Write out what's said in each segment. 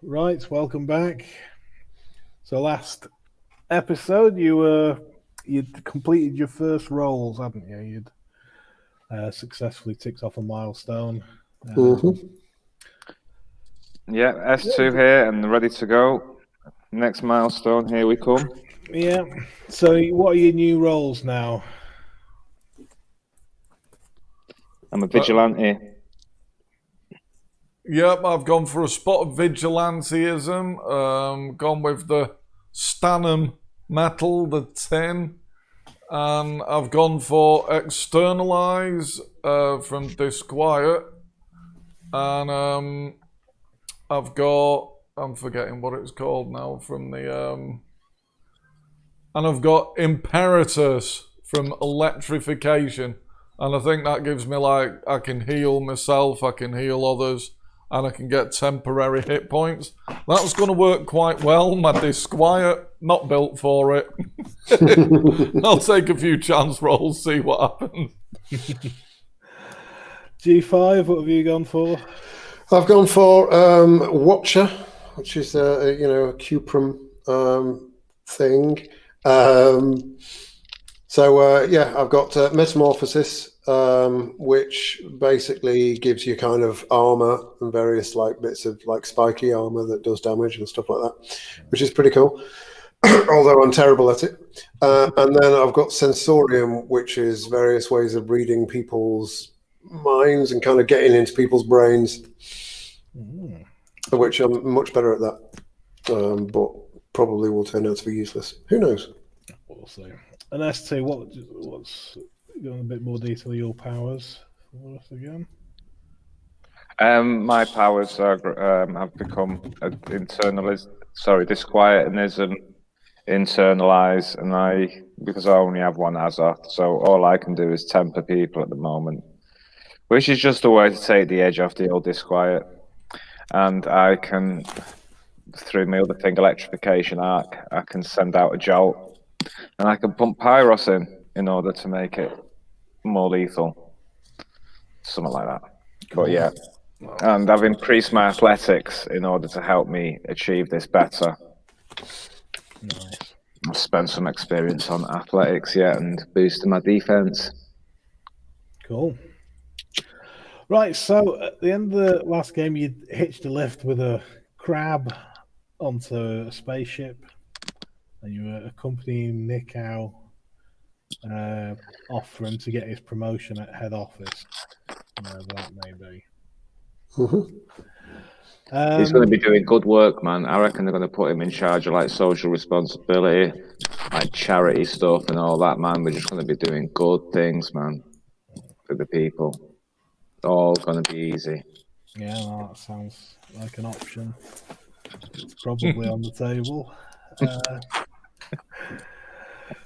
Right, welcome back. So last episode, you'd completed your first roles, hadn't you? You'd successfully ticked off a milestone. Mm-hmm. Yeah, S2 here and ready to go. Next milestone, here we come. Yeah. So what are your new roles now? I'm a vigilante. Yep, I've gone for a spot of vigilanteism. Gone with the Stanham metal, the tin, and I've gone for externalize from disquiet, and I'm forgetting what it's called now from the and I've got imperatus from electrification, and I think that gives me I can heal myself, I can heal others, and I can get temporary hit points. That's going to work quite well. My disquiet, not built for it. I'll take a few chance rolls, see what happens. G5, what have you gone for? I've gone for Watcher, which is a cuprum thing. I've got Metamorphosis, which basically gives you kind of armor and various bits of spiky armor that does damage and stuff like that, which is pretty cool. Although I'm terrible at it. And then I've got Sensorium, which is various ways of reading people's minds and kind of getting into people's brains, which I'm much better at that, but probably will turn out to be useless. Who knows? We'll see. And S2, what's going a bit more detail of your powers for us again? My powers are, have become disquietism, internalize, and because I only have one Azoth, so all I can do is temper people at the moment, which is just a way to take the edge off the old disquiet. And I can, through my other thing, electrification arc, I can send out a jolt, and I can pump Pyros in order to make it more lethal, something like that. But yeah, and I've increased my athletics in order to help me achieve this better. Nice. I've spent some experience on athletics, and boosting my defense. Cool. Right, so at the end of the last game, you hitched a lift with a crab onto a spaceship, and you were accompanying Nikau off for him to get his promotion at head office, wherever that may be. He's going to be doing good work, man. I reckon they're going to put him in charge of social responsibility, charity stuff and all that, man. We're just going to be doing good things, man, for the people. It's all going to be easy. Yeah, well, that sounds like an option. It's probably on the table.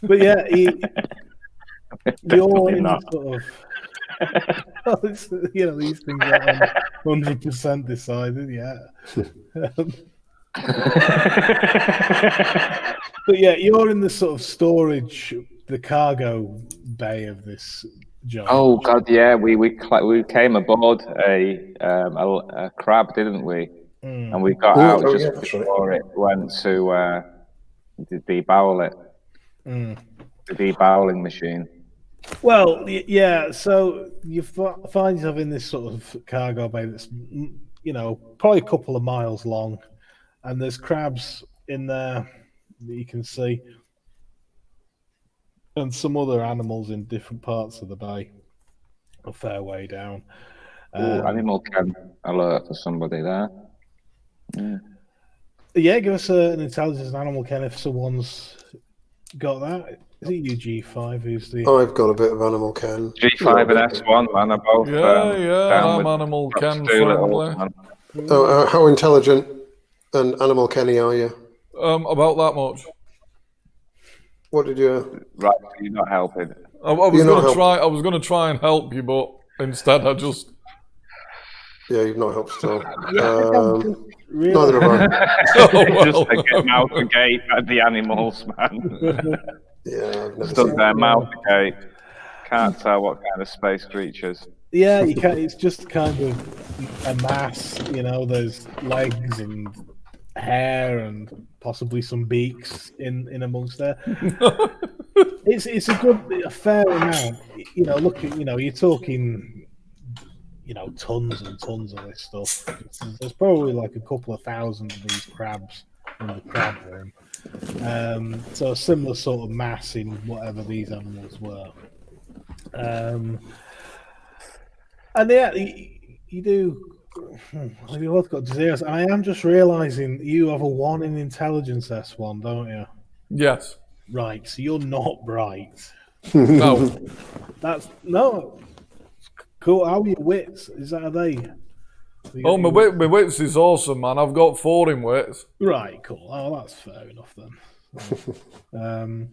But yeah, you're in sort of... these things aren't 100% decided yet. But yeah, you're in the sort of storage, the cargo bay of this job. Oh God, yeah, we came aboard a crab, didn't we? And we got out just before it went to debowel it. The debowling machine. Well, yeah, so you find yourself in this sort of cargo bay that's, probably a couple of miles long, and there's crabs in there that you can see, and some other animals in different parts of the bay, a fair way down. Animal chem alert for somebody there. Yeah, give us an intelligence and animal chem if someone's got that. Is it you, G5? Who's the? I've got a bit of animal chem. G5 and S1, man, are both. I'm animal chem friendly. How intelligent and animal kenny are you? About that much. What did you? Right, you're not helping. I was going to try and help you, but instead I just. Yeah, you've not helped at all. Really? Neither have I. Just to get mouth agape at the animals, man. Yeah, I've never stood there, mouth agape. Can't tell what kind of space creatures. Yeah, you can't. It's just kind of a mass. There's legs and hair and possibly some beaks in amongst there. It's a fair amount. You're talking, tons and tons of this stuff. There's probably like a couple of thousand of these crabs in the crab room. So a similar sort of mass in whatever these animals were. And yeah, you do. You both got zeros. I am just realizing you have a 1 in intelligence S1, don't you? Yes. Right, so you're not bright. No. That's no. Cool. How are your wits? Are they? Oh, my wits is awesome, man. I've got 4 in wits. Right, cool. Oh, that's fair enough then.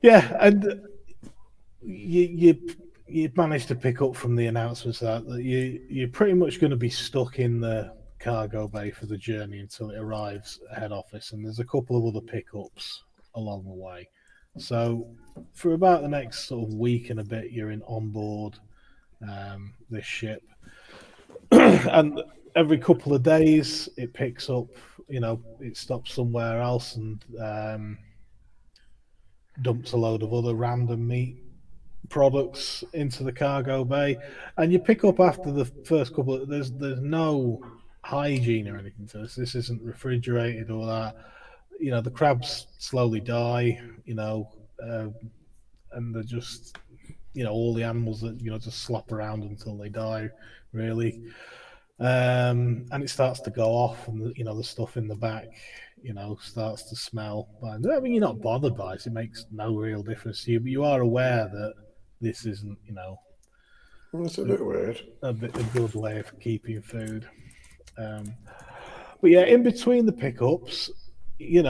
Yeah, and you managed to pick up from the announcements that you're pretty much going to be stuck in the cargo bay for the journey until it arrives at head office, and there's a couple of other pickups along the way. So for about the next sort of week and a bit, you're on board this ship, and every couple of days it picks up. It stops somewhere else and dumps a load of other random meat products into the cargo bay, and you pick up after the first couple of, there's no hygiene or anything to this. This isn't refrigerated or that. The crabs slowly die, and they're just, all the animals that, just slop around until they die, really. And it starts to go off, and the stuff in the back, starts to smell. I mean, you're not bothered by it. It makes no real difference to you, but you are aware that this isn't, It's a bit weird. a good way of keeping food. But yeah, in between the pickups, you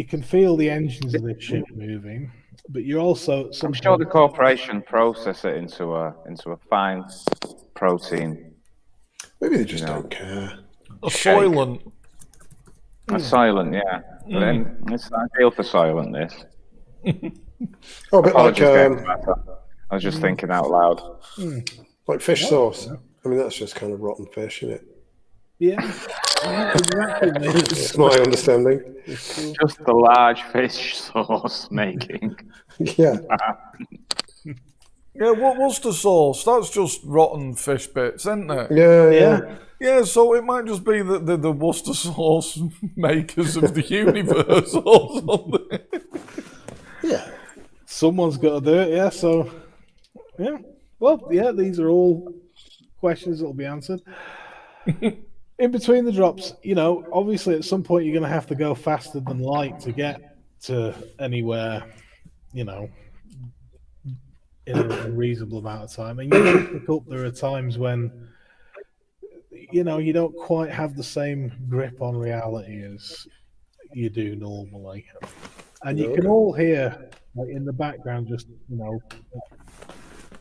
can feel the engines of this ship moving, but you're also. I'm sure the corporation process it into a fine protein. Maybe they just don't care. A Soylent. A Silent, yeah. But then it's ideal for Silent, this. Oh, a bit like I was just thinking out loud. fish sauce. I mean, that's just kind of rotten fish, isn't it? Yeah, exactly. That's my understanding. Just the large fish sauce making. Yeah. Yeah, what's the sauce? That's just rotten fish bits, isn't it? Yeah. Yeah, so it might just be that the Worcester sauce makers of the universe or something. Yeah. Someone's got to do it, yeah. So, yeah. Well, yeah, these are all questions that will be answered. In between the drops, obviously at some point you're going to have to go faster than light to get to anywhere, in a reasonable amount of time. And you pick up, there are times when, you don't quite have the same grip on reality as you do normally. And you can all hear, like, in the background, just,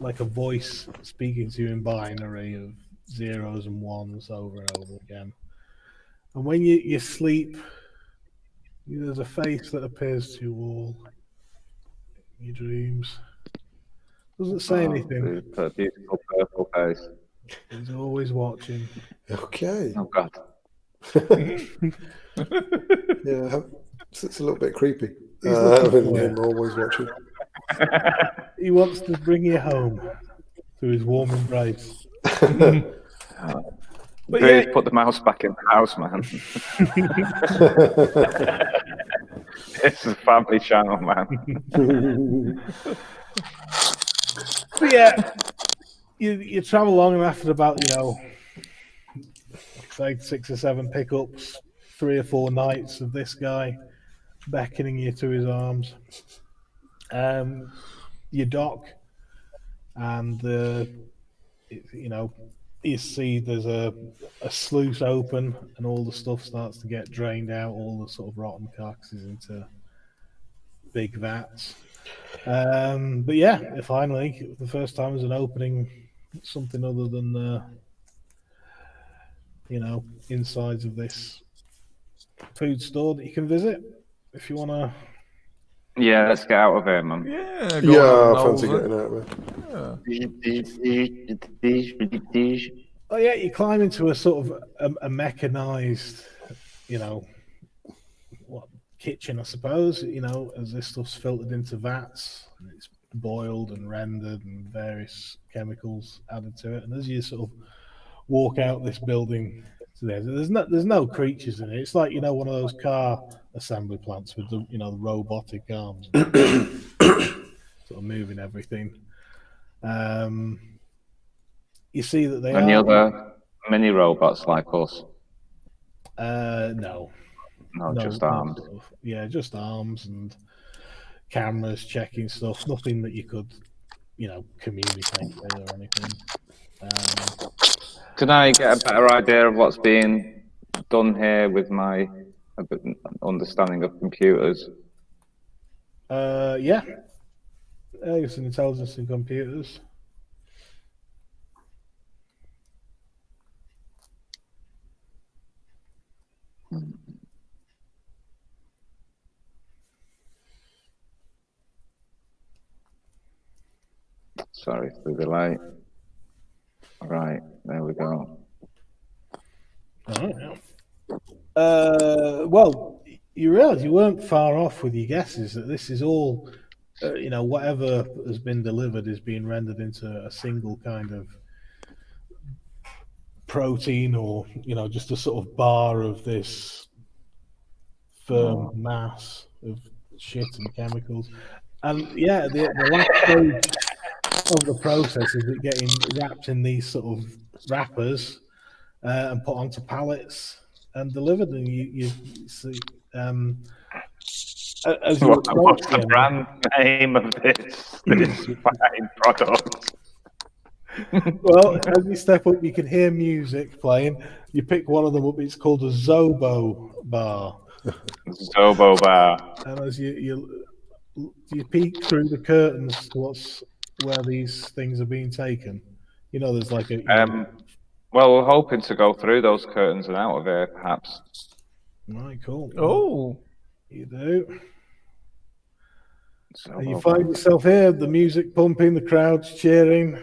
like a voice speaking to you in binary of zeros and ones over and over again. And when you sleep, there's a face that appears to you all in your dreams. Doesn't say anything. A beautiful purple face. He's always watching. Okay. Oh, God. Yeah, it's a little bit creepy. He's looking Having for him always watching. He wants to bring you home to his warm embrace. But Please yeah, put the mouse back in the house, man. It's a family channel, man. but yeah, you travel along, and after about, say 6 or 7 pickups, 3 or 4 nights of this guy beckoning you to his arms, you dock, and you see there's a sluice open, and all the stuff starts to get drained out, all the sort of rotten carcasses into big vats. But yeah, finally, the first time as an opening, something other than the insides of this food store that you can visit if you want to. Yeah, let's get out of here, man. Yeah, I fancy getting out of Yeah. Oh yeah, you climb into a sort of a mechanized what kitchen, I suppose, as this stuff's filtered into vats and it's boiled and rendered and various chemicals added to it. And as you sort of walk out this building to there's no creatures in it. It's like one of those car assembly plants with the the robotic arms, sort of moving everything. You see that they Any are other mini robots like us? no, Just armed. just arms and cameras checking stuff. Nothing that you could communicate with or anything. Can I get a better idea of what's being done here with my understanding of computers? Yeah, it's an intelligence in computers. Sorry for the delay. Right, there we go. Well, you realise you weren't far off with your guesses that this is all, whatever has been delivered is being rendered into a single kind of protein, or just a sort of bar of this firm mass of shit and chemicals. And yeah, the last stage of the process is it getting wrapped in these sort of wrappers and put onto pallets and delivered. And you see, as you What's the brand name of this fine product? Well, as you step up, you can hear music playing. You pick one of them up. It's called a Zobo bar. Zobo bar. And as you peek through the curtains to where these things are being taken, there's like a. Well, we're hoping to go through those curtains and out of here, perhaps. Right, cool. Oh, you do. Zobo And you bar. find yourself here, the music pumping, the crowd's cheering.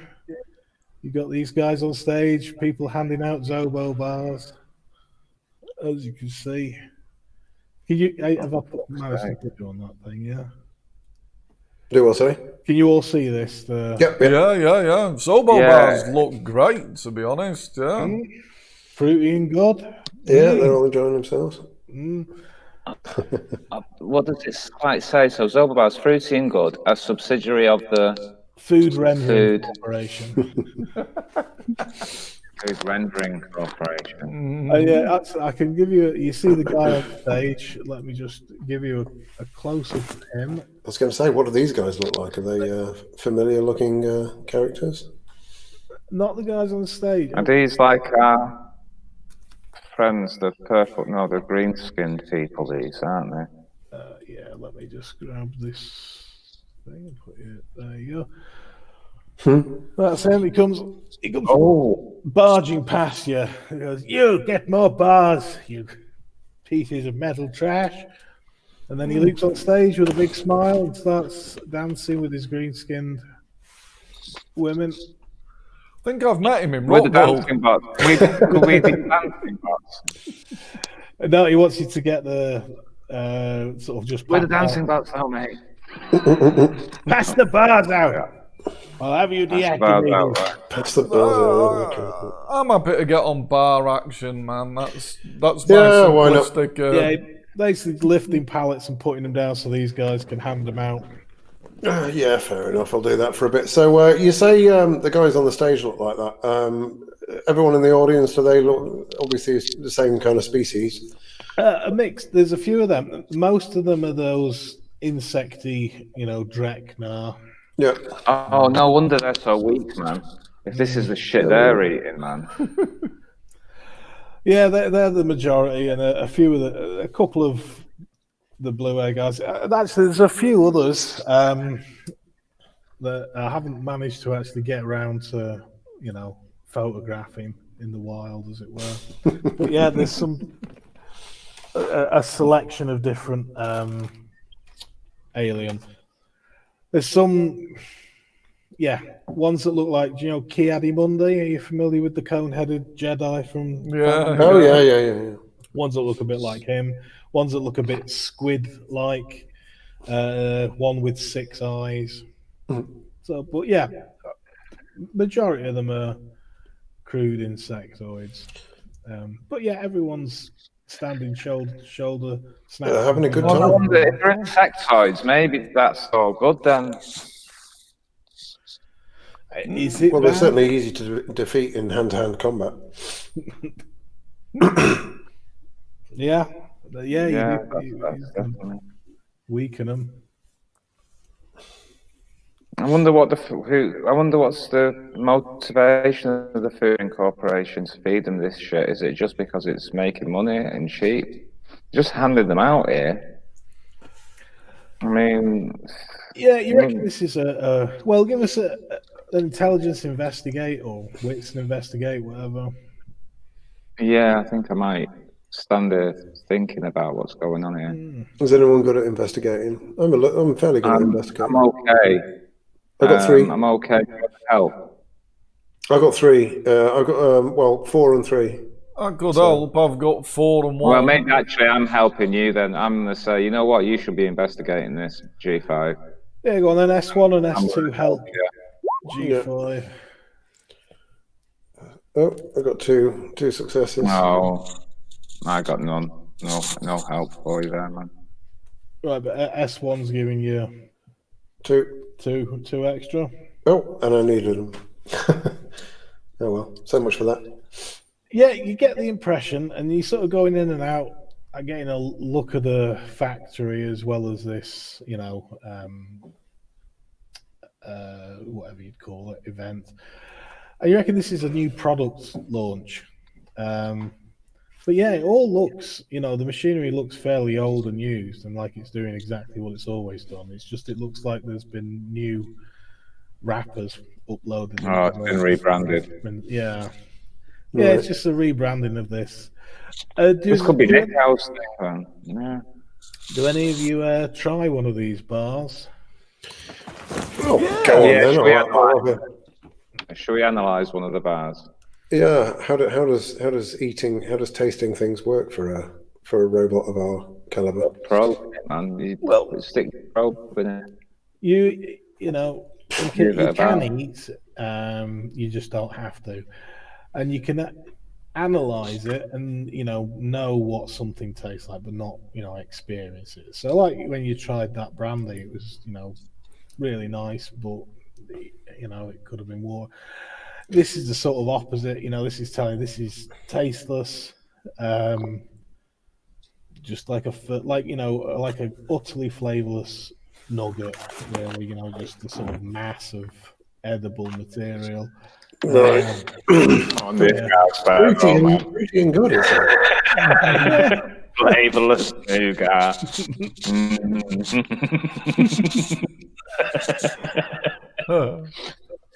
You got these guys on stage, people handing out Zobo bars, as you can see. Have I managed to put you on that thing? Yeah. Do what, sorry? Can you all see this? Yep. yeah. Zobo bars look great, to be honest. Yeah. Fruity and good. Yeah, they're all enjoying themselves. What does it quite say? So Zobo bar's fruity and good, a subsidiary of the Food rendering corporation. Food Rendering Corporation. Yeah, I can give you. You see the guy on stage. Let me just give you a close up of him. I was going to say, what do these guys look like? Are they familiar-looking characters? Not the guys on stage. Are these like our friends, the the green-skinned people? These, aren't they? Yeah, let me just grab this thing and put it. There you go. That's him. He comes barging past you. He goes, "You get more bars, you pieces of metal trash." And then he leaps on stage with a big smile and starts dancing with his green-skinned women. I think I've met him in With the Rockville. dancing box. Could we be dancing box? No, he wants you to get the sort of just With the pass dancing box, oh mate. Pass the bars out. I'll have you deactivated. That's the buzzer. I'm happy to get on bar action, man. That's Yeah, my why not? simplistic. Yeah, basically lifting pallets and putting them down so these guys can hand them out. Yeah, fair enough. I'll do that for a bit. So you say the guys on the stage look like that. Everyone in the audience, do they look obviously the same kind of species? A mix. There's a few of them. Most of them are those insecty, Dreknar. Yeah. Oh, no wonder they're so weak, man. If this is the shit they're eating, man. Yeah, they're the majority, and a couple of the blue air guys. Actually, there's a few others that I haven't managed to actually get around to, photographing in the wild, as it were. But yeah, there's a selection of different alien. There's some, ones that look like, Ki-Adi-Mundi. Are you familiar with the cone-headed Jedi from? Yeah. Oh yeah. ones that look a bit like him, ones that look a bit squid-like, one with 6 eyes. So, but yeah, majority of them are crude insectoids. But yeah, everyone's standing shoulder to shoulder, having a good Well, I time. wonder if they're insectoids, maybe that's all good then. Is it Well, they're bad? certainly easy to defeat in hand-to-hand combat. Yeah, Yeah, you that's can definitely. weaken them. I wonder what I wonder what's the motivation of the Food Corporation to feed them this shit. Is it just because it's making money and cheap? Just handing them out here. I mean, Yeah, you reckon this is well? Give us an intelligence investigate or wits investigate, whatever. yeah, I think I might stand there thinking about what's going on here. Is anyone good at investigating? I'm fairly good at investigating. I'm okay. I got 3. I'm okay. Help. I got 3. I got 4 and 3. I could help. I've got 4 and 1. Well, maybe actually I'm helping you then. I'm going to say, you know what? You should be investigating this, G5. Yeah, go on then. S1 and S2 help. Yeah. G5. Oh, I got 2 successes. No, I got none. No help for you there, man. Right, but S1's giving you 2. 2 extra. Oh, and I needed them. Oh well, so much for that. Yeah, you get the impression, and you sort of going in and out, getting a look at the factory as well as this, whatever you'd call it, event. And you reckon this is a new product launch? But yeah, it all looks, the machinery looks fairly old and used, and like it's doing exactly what it's always done. It's just it looks like there's been new wrappers uploaded. Oh, it's been rebranded. Yeah. Right. Yeah, it's just a rebranding of this. This could be Nick House, man. Yeah. Do any of you try one of these bars? Oh, go on then. Should we analyze one of the bars? Yeah. How does tasting things work for a robot of our caliber? Probe, man. You stick the probe in it. You can eat. You just don't have to, and you can analyze it and know what something tastes like, but not experience it. So, like when you tried that brandy, it was really nice, but it could have been more. This is the sort of opposite. This is telling this is tasteless, just like like a utterly flavorless nugget. Really, just a sort of mass of edible material. Right. Pretty and good, isn't it? Flavorless nougat.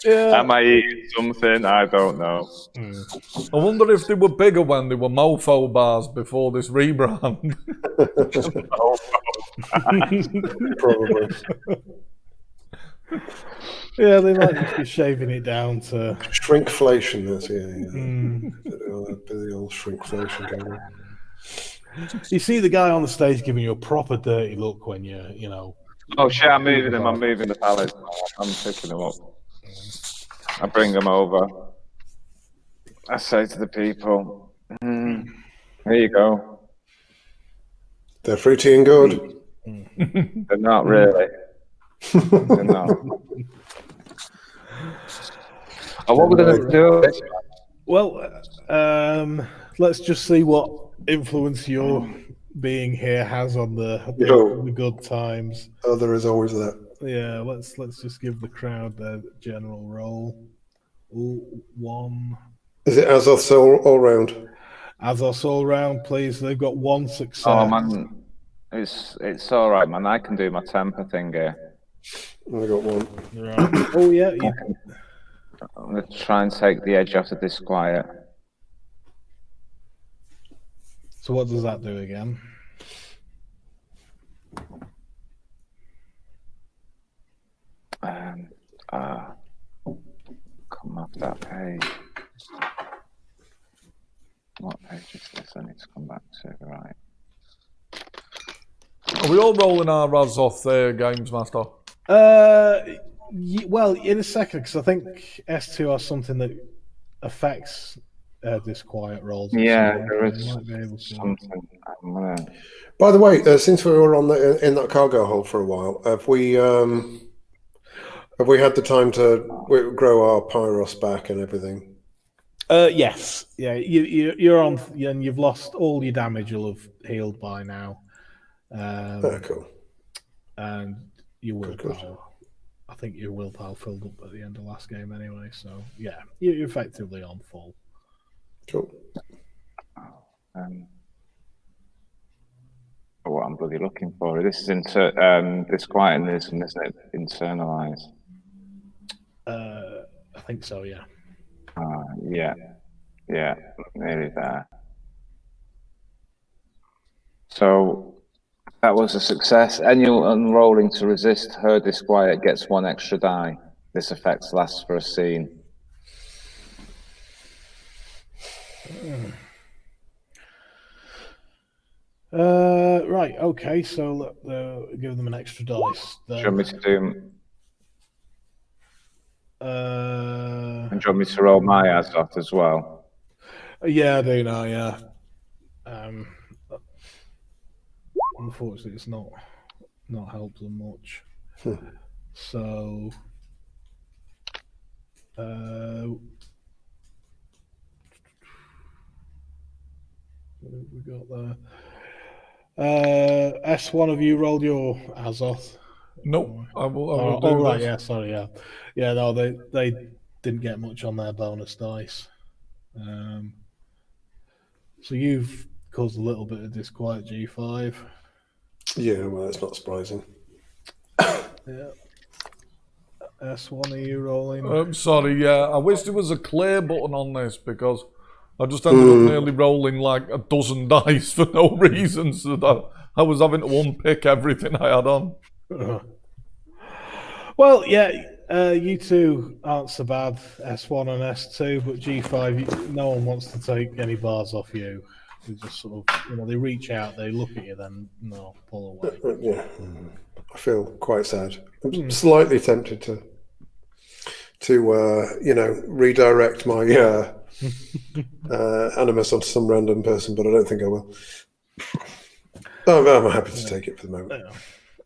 Yeah. Am I eating something? I don't know. I wonder if they were bigger when they were mofo bars before this rebrand. Probably. Yeah, they might just be shaving it down to Shrinkflation. That's the old shrinkflation going on. You see the guy on the stage giving you a proper dirty look when you. Oh shit! I'm moving them. I'm moving the pallets. I'm picking them up. I bring them over. I say to the people, "Here you go." They're fruity and good. They're not really. They're not. Oh, what we're going to do? Well, let's just see what influence your being here has on the good times. Oh, there is always that. Yeah, let's just give the crowd their general roll. Ooh, 1. Is it Azoth's all round? Azos all round, please. They've got 1 success. Oh man, it's all right, man. I can do my temper thing here. I got 1. Right. Oh yeah. I'm going to try and take the edge off of this quiet. So what does that do again? Come off that page. What page is this I need to come back to, right. Are we all rolling our Razoth there, Games Master? Well, in a second, because I think S2 has something that affects disquiet rolls. Yeah, So there I is might be able to. something. I'm gonna... By the way, since we were in that cargo hold for a while, have we had the time to grow our Pyros back and everything? Yes. Yeah, you're on, and you've lost all your damage. You'll have healed by now. Cool. And your willpower. Good. I think your willpower filled up at the end of last game anyway. So yeah, you're effectively on full. Cool. What I'm bloody looking for. This is disquietism, isn't it? Internalize. I think so. Yeah. Yeah, nearly there. So that was a success. Annual unrolling to resist her disquiet gets 1 extra die. This effect lasts for a scene. Right. Okay. So give them an extra dice. Do you want me to do? And do you want me to roll my Azoth as well? Yeah, I do now. Yeah. Unfortunately, it's not helped them much. So. What have we got there? S1 of you rolled your Azoth. Nope. I will do right. this. Yeah. Sorry. Yeah. Yeah. No, they didn't get much on their bonus dice. So you've caused a little bit of disquiet, G5. Yeah, well, it's not surprising. Yeah. S1, are you rolling? Sorry, yeah. I wish there was a clear button on this because I just ended up nearly rolling like a dozen dice for no reason. So that I was having to unpick everything I had on. Well, yeah, you two aren't so bad, S1 and S2, but G5, no one wants to take any bars off you. They just sort of, they reach out, they look at you, then no, pull away. Yeah, I feel quite sad. I'm slightly tempted to redirect my animus onto some random person, but I don't think I will. I'm happy to take it for the moment. Yeah.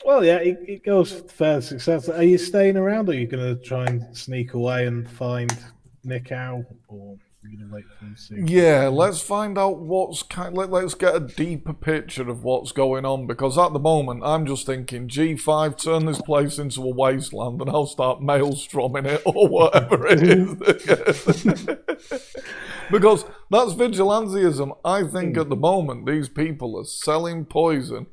Well, yeah, it goes fair success. Are you staying around, or are you going to try and sneak away and find Nick out, or are you going to wait for him to see? Yeah, let's find out let's get a deeper picture of what's going on, because at the moment I'm just thinking, G5, turn this place into a wasteland and I'll start maelstroming it or whatever it is. Because that's vigilantism. I think at the moment these people are selling poison.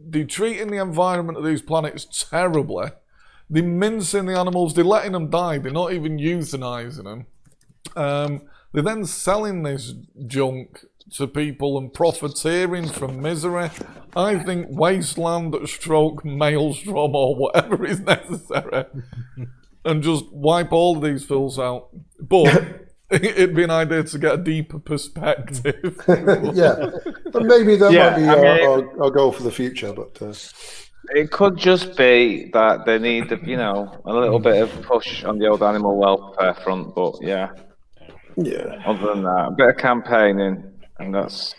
They're treating the environment of these planets terribly. They're mincing the animals. They're letting them die. They're not even euthanizing them. They're then selling this junk to people and profiteering from misery. I think wasteland stroke maelstrom or whatever is necessary, and just wipe all of these fools out. But it'd be an idea to get a deeper perspective. Yeah, but maybe that might be our goal for the future. But it could just be that they need, a little bit of push on the old animal welfare front. But yeah. Other than that, a bit of campaigning, and that's.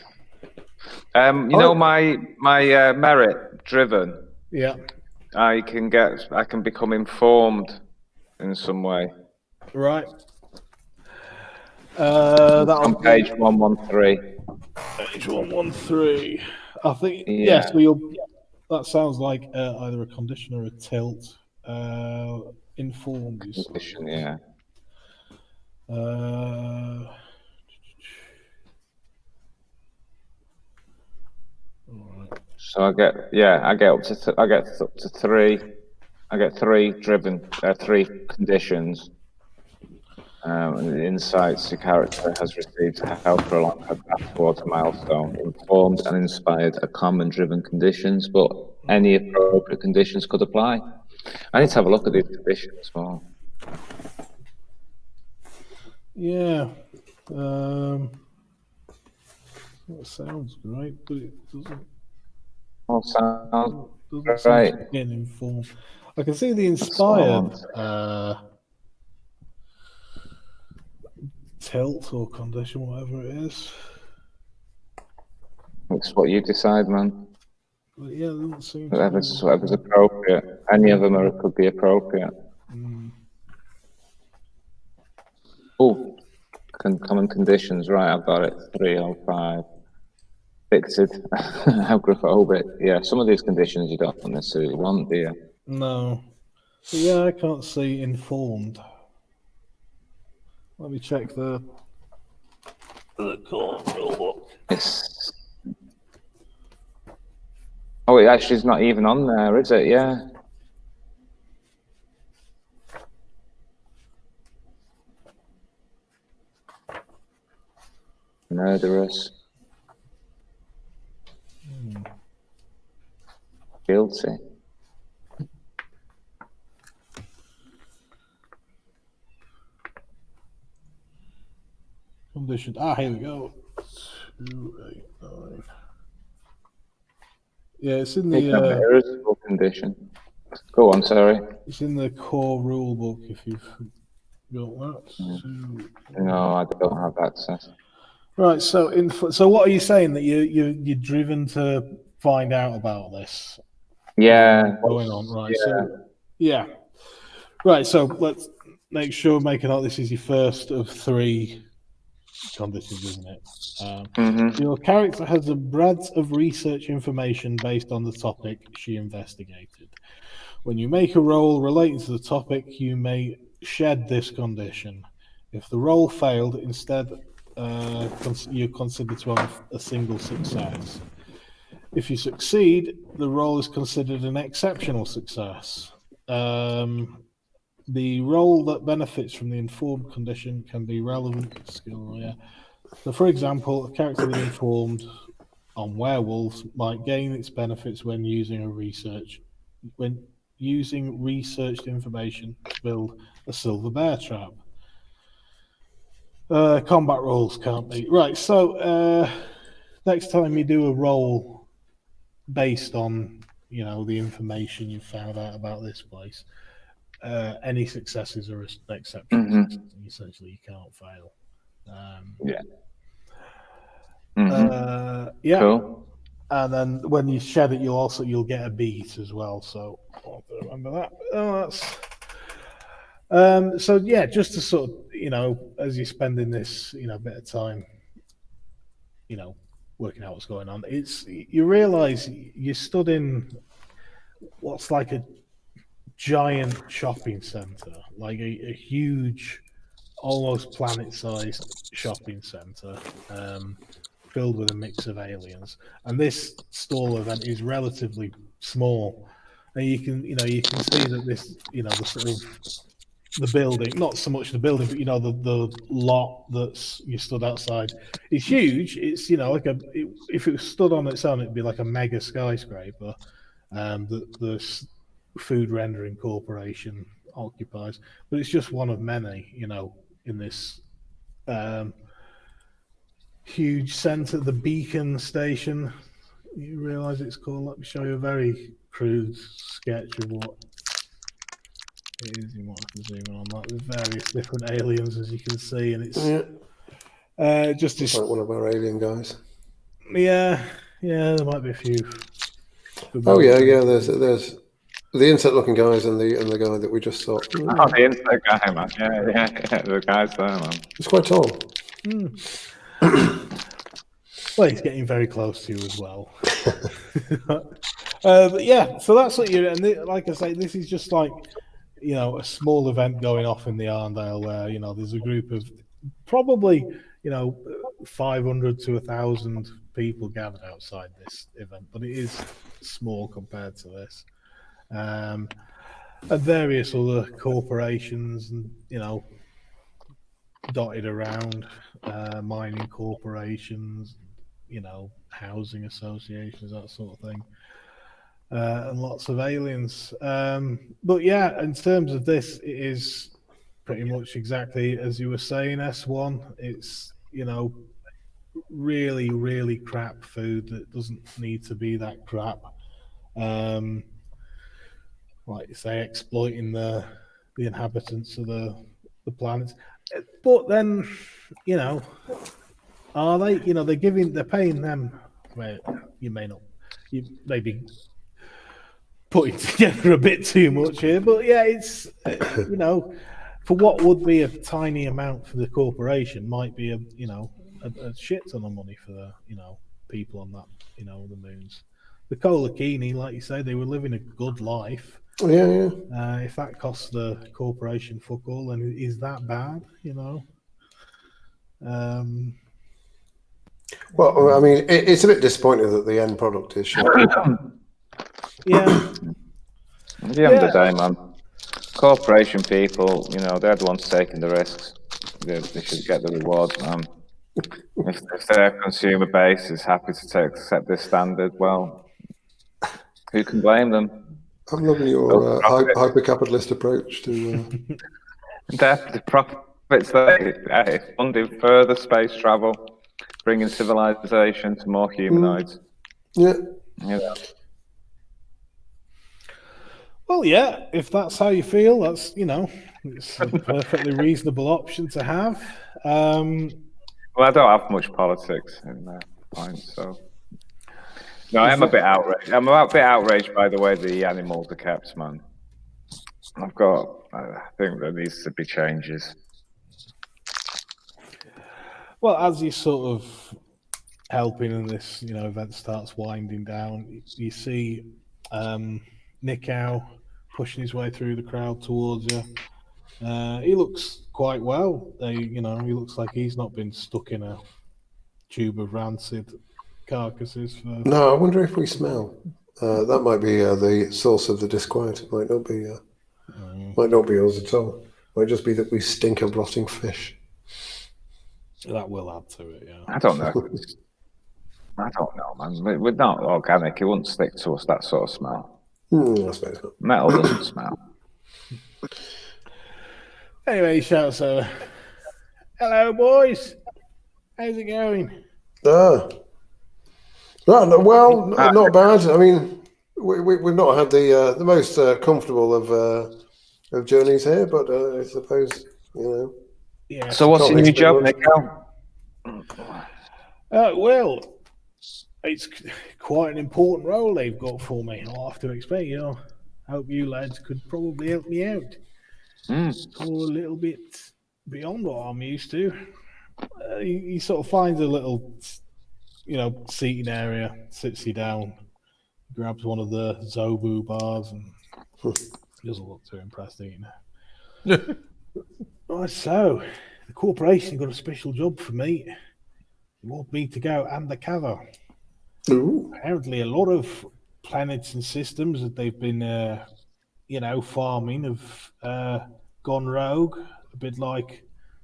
My merit driven. Yeah. I can become informed in some way. Right. On page 113. Page 113. I think. Yeah. So that sounds like either a condition or a tilt. Informed. Condition, yeah. So I get up to 3. I get 3 driven, 3 conditions. And the insights the character has received to help her along her path towards a milestone. Informed and inspired are common driven conditions, but any appropriate conditions could apply. I need to have a look at these conditions more. Yeah. That sounds great, but it doesn't All sounds seem right. to be getting informed. I can see the inspired tilt or condition, whatever it is. It's what you decide, man. But yeah, it doesn't seem to Whatever's appropriate. Any of them could be appropriate. Oh, common conditions, right? I've got it. 305. Fixed. Agoraphobic. Yeah, some of these conditions you don't necessarily want, do you? No. But yeah, I can't see informed. Let me check the core rule book. It's. Oh, it actually is not even on there, is it? Yeah. Murderous. Guilty. Condition. Here we go. 289. Yeah, it's in the irritable condition. Go on, sorry. It's in the core rule book if you've got that. No, I don't have access. Right. So, so what are you saying that you're driven to find out about this? Yeah. Going on, right? Yeah. So, yeah. Right. So let's make sure, make a note. This is your first of 3 conditions, isn't it? Your character has a breadth of research information based on the topic she investigated. When you make a roll relating to the topic, you may shed this condition. If the roll failed, instead, you're considered to have a single success. If you succeed, the roll is considered an exceptional success. The role that benefits from the informed condition can be relevant skill. Yeah. So, for example, a character with informed on werewolves might gain its benefits when using researched information to build a silver bear trap. Combat rolls can't be right. So next time you do a roll based on the information you found out about this place. Any successes are exceptions. Essentially, you can't fail. Yeah. Cool. And then when you shed it, you'll get a beat as well. So I'll have to remember that. So yeah, just to sort of as you're spending this bit of time, working out what's going on, you realise you stood in what's like a giant shopping centre, like a huge, almost planet-sized shopping centre, filled with a mix of aliens. And this stall event is relatively small, and you can see that this the sort of the building, not so much the building, but the lot that's you stood outside is huge. It's like if it was stood on its own, it'd be like a mega skyscraper. The Food Rendering Corporation occupies, but it's just one of many, in this huge center. The Beacon Station, you realize it's called. Let me show you a very crude sketch of what it is. You might have to zoom in on that. There's various different aliens, as you can see, and it's just this, like one of our alien guys. Yeah, there might be a few. Oh yeah, there's the insect-looking guys and the guy that we just saw. Oh, the insect guy, man. Yeah. The guy's there, man. He's quite tall. Well, he's getting very close to you as well. But yeah, so that's what you're. And like I say, this is just like a small event going off in the Arndale where there's a group of probably 500 to 1,000 people gathered outside this event, but it is small compared to this. And various other corporations and dotted around, mining corporations, housing associations, that sort of thing, and lots of aliens. But yeah, in terms of this, it is pretty much exactly as you were saying, S1. It's really, really crap food that doesn't need to be that crap. Like you say, exploiting the inhabitants of the planets. But then, are they? They're paying them. Well, you may not. You may be putting together a bit too much here, but yeah, it's for what would be a tiny amount for the corporation, might be a shit ton of money for the people on that the moons. The Kolakini, like you say, they were living a good life. Yeah. If that costs the corporation fuck all, then is that bad? Well, I mean, it's a bit disappointing that the end product is shit. Yeah. At the end of the day, man, corporation people, they're the ones taking the risks. They should get the rewards, man. If their consumer base is happy to accept this standard, well, who can blame them? I'm loving your hyper-capitalist approach to... The profits that funding further space travel, bringing civilization to more humanoids. Yeah. Well, yeah, if that's how you feel, that's, it's a perfectly reasonable option to have. Well, I don't have much politics in that point, so... No, I'm a bit outraged. I'm a bit outraged by the way the animals are kept, man. I think there needs to be changes. Well, as you sort of helping and this, event starts winding down, you see Nickau pushing his way through the crowd towards you. He looks quite well. He looks like he's not been stuck in a tube of rancid carcasses. No, I wonder if we smell. That might be the source of the disquiet. It might not be. Might not be us at all. Might just be that we stink of rotting fish. That will add to it. Yeah. I don't know. I don't know, man. We're not organic. It wouldn't stick to us, that sort of smell. I suppose not. Metal doesn't smell. Anyway, he shouts over, "Hello, boys. How's it going?" Well, not bad. I mean, we've not had the most comfortable of journeys here, but I suppose Yeah. So what's your new job, Nico? Well, it's quite an important role they've got for me. I'll have to explain. I hope you lads could probably help me out. Or a little bit beyond what I'm used to. He sort of finds a little, seating area, sits you down, grabs one of the Zobu bars, and he doesn't look too impressed eating it. Right, so the corporation got a special job for me. They want me to go undercover. Ooh. Apparently, a lot of planets and systems that they've been, farming have gone rogue. A bit like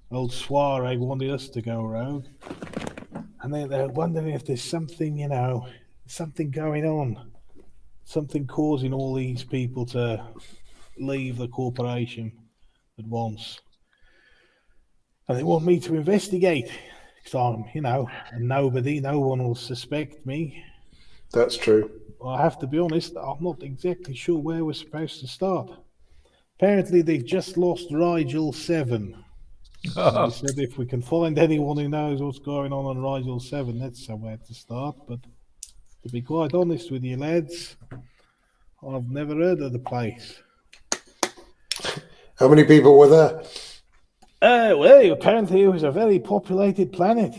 old Soiree wanted us to go rogue. And they're wondering if there's something, something going on. Something causing all these people to leave the corporation at once. And they want me to investigate. Because I'm, a nobody. No one will suspect me. That's true. Well, I have to be honest, I'm not exactly sure where we're supposed to start. Apparently, they've just lost Rigel 7. They said if we can find anyone who knows what's going on Rigel 7, that's somewhere to start. But to be quite honest with you, lads, I've never heard of the place. How many people were there? Well, apparently it was a very populated planet,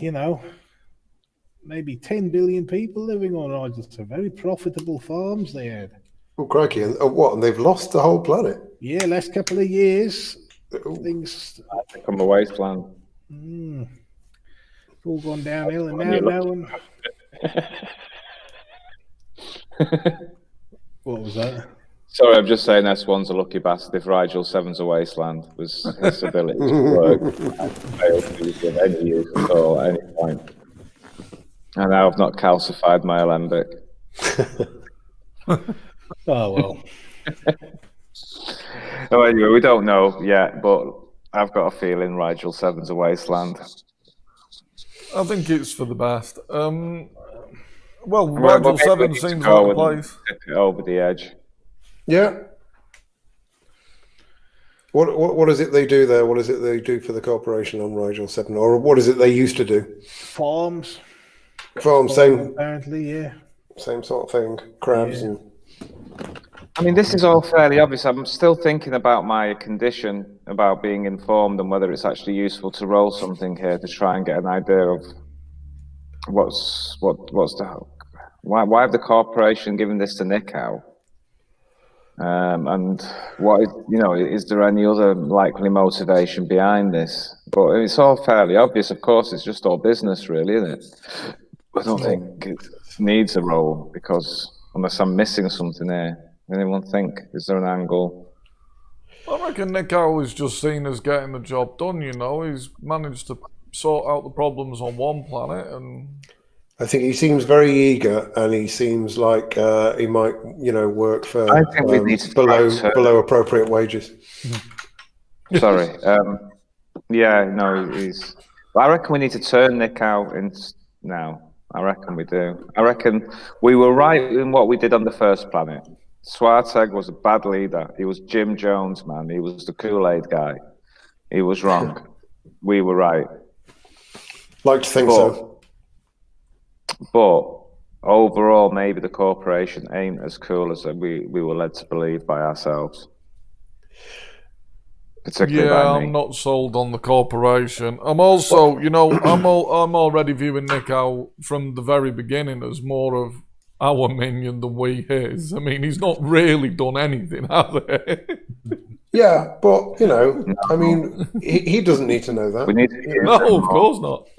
Maybe 10 billion people living on Rigel. So very profitable farms they had. Oh, crikey. And what? And they've lost the whole planet? Yeah, last couple of years, things... Become a wasteland. It's all gone downhill, and now no one... What was that? Sorry, I'm just saying S1's a lucky bastard if Rigel 7's a wasteland. Was his ability to work and failed to use of any use at all at any point. And now I've not calcified my alembic. Oh, well. So anyway, we don't know yet, but I've got a feeling Rigel 7's a wasteland. I think it's for the best. Well, Well, Rigel maybe we 7 need to seems go like the and place. tip it over the edge. Yeah. What is it they do there? What is it they do for the corporation on Rigel 7? Or what is it they used to do? Farms. Same Apparently, yeah. same sort of thing. Crabs Yeah. and I mean, this is all fairly obvious. I'm still thinking about my condition, about being informed, and whether it's actually useful to roll something here to try and get an idea of what's the why have the corporation given this to Nico? And what is there any other likely motivation behind this? But it's all fairly obvious. Of course, it's just all business, really, isn't it? I don't think it needs a roll because unless I'm missing something here. Anyone think? Is there an angle? I reckon Nico is just seen as getting the job done, He's managed to sort out the problems on one planet and... I think he seems very eager, and he seems like he might, work for I think we need to below appropriate wages. Sorry. Yeah, no, he's... I reckon we need to turn Nick out now. I reckon we do. I reckon we were right in what we did on the first planet. Swarteg was a bad leader. He was Jim Jones, man. He was the Kool-Aid guy. He was wrong. We were right. Like to think so. But overall, maybe the corporation ain't as cool as we were led to believe by ourselves. Particularly by me. I'm not sold on the corporation. I'm also, I'm already viewing Nico from the very beginning as more of our minion than we his. I mean, he's not really done anything, has he? Yeah, but I mean, he doesn't need to know that. We need to no, of course not.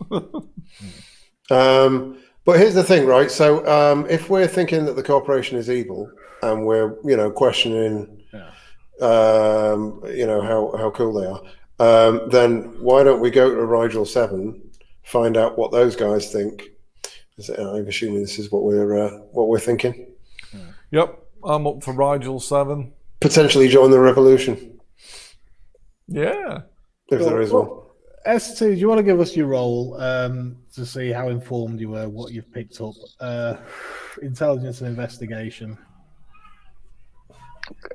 But here's the thing, right? So if we're thinking that the corporation is evil and we're, questioning, how cool they are, then why don't we go to Rigel 7, find out what those guys think? I'm assuming this is what we're thinking. Yep, I'm up for Rigel 7. Potentially join the revolution. Yeah. If there is one. S2, do you want to give us your role to see how informed you were, what you've picked up? Intelligence and investigation.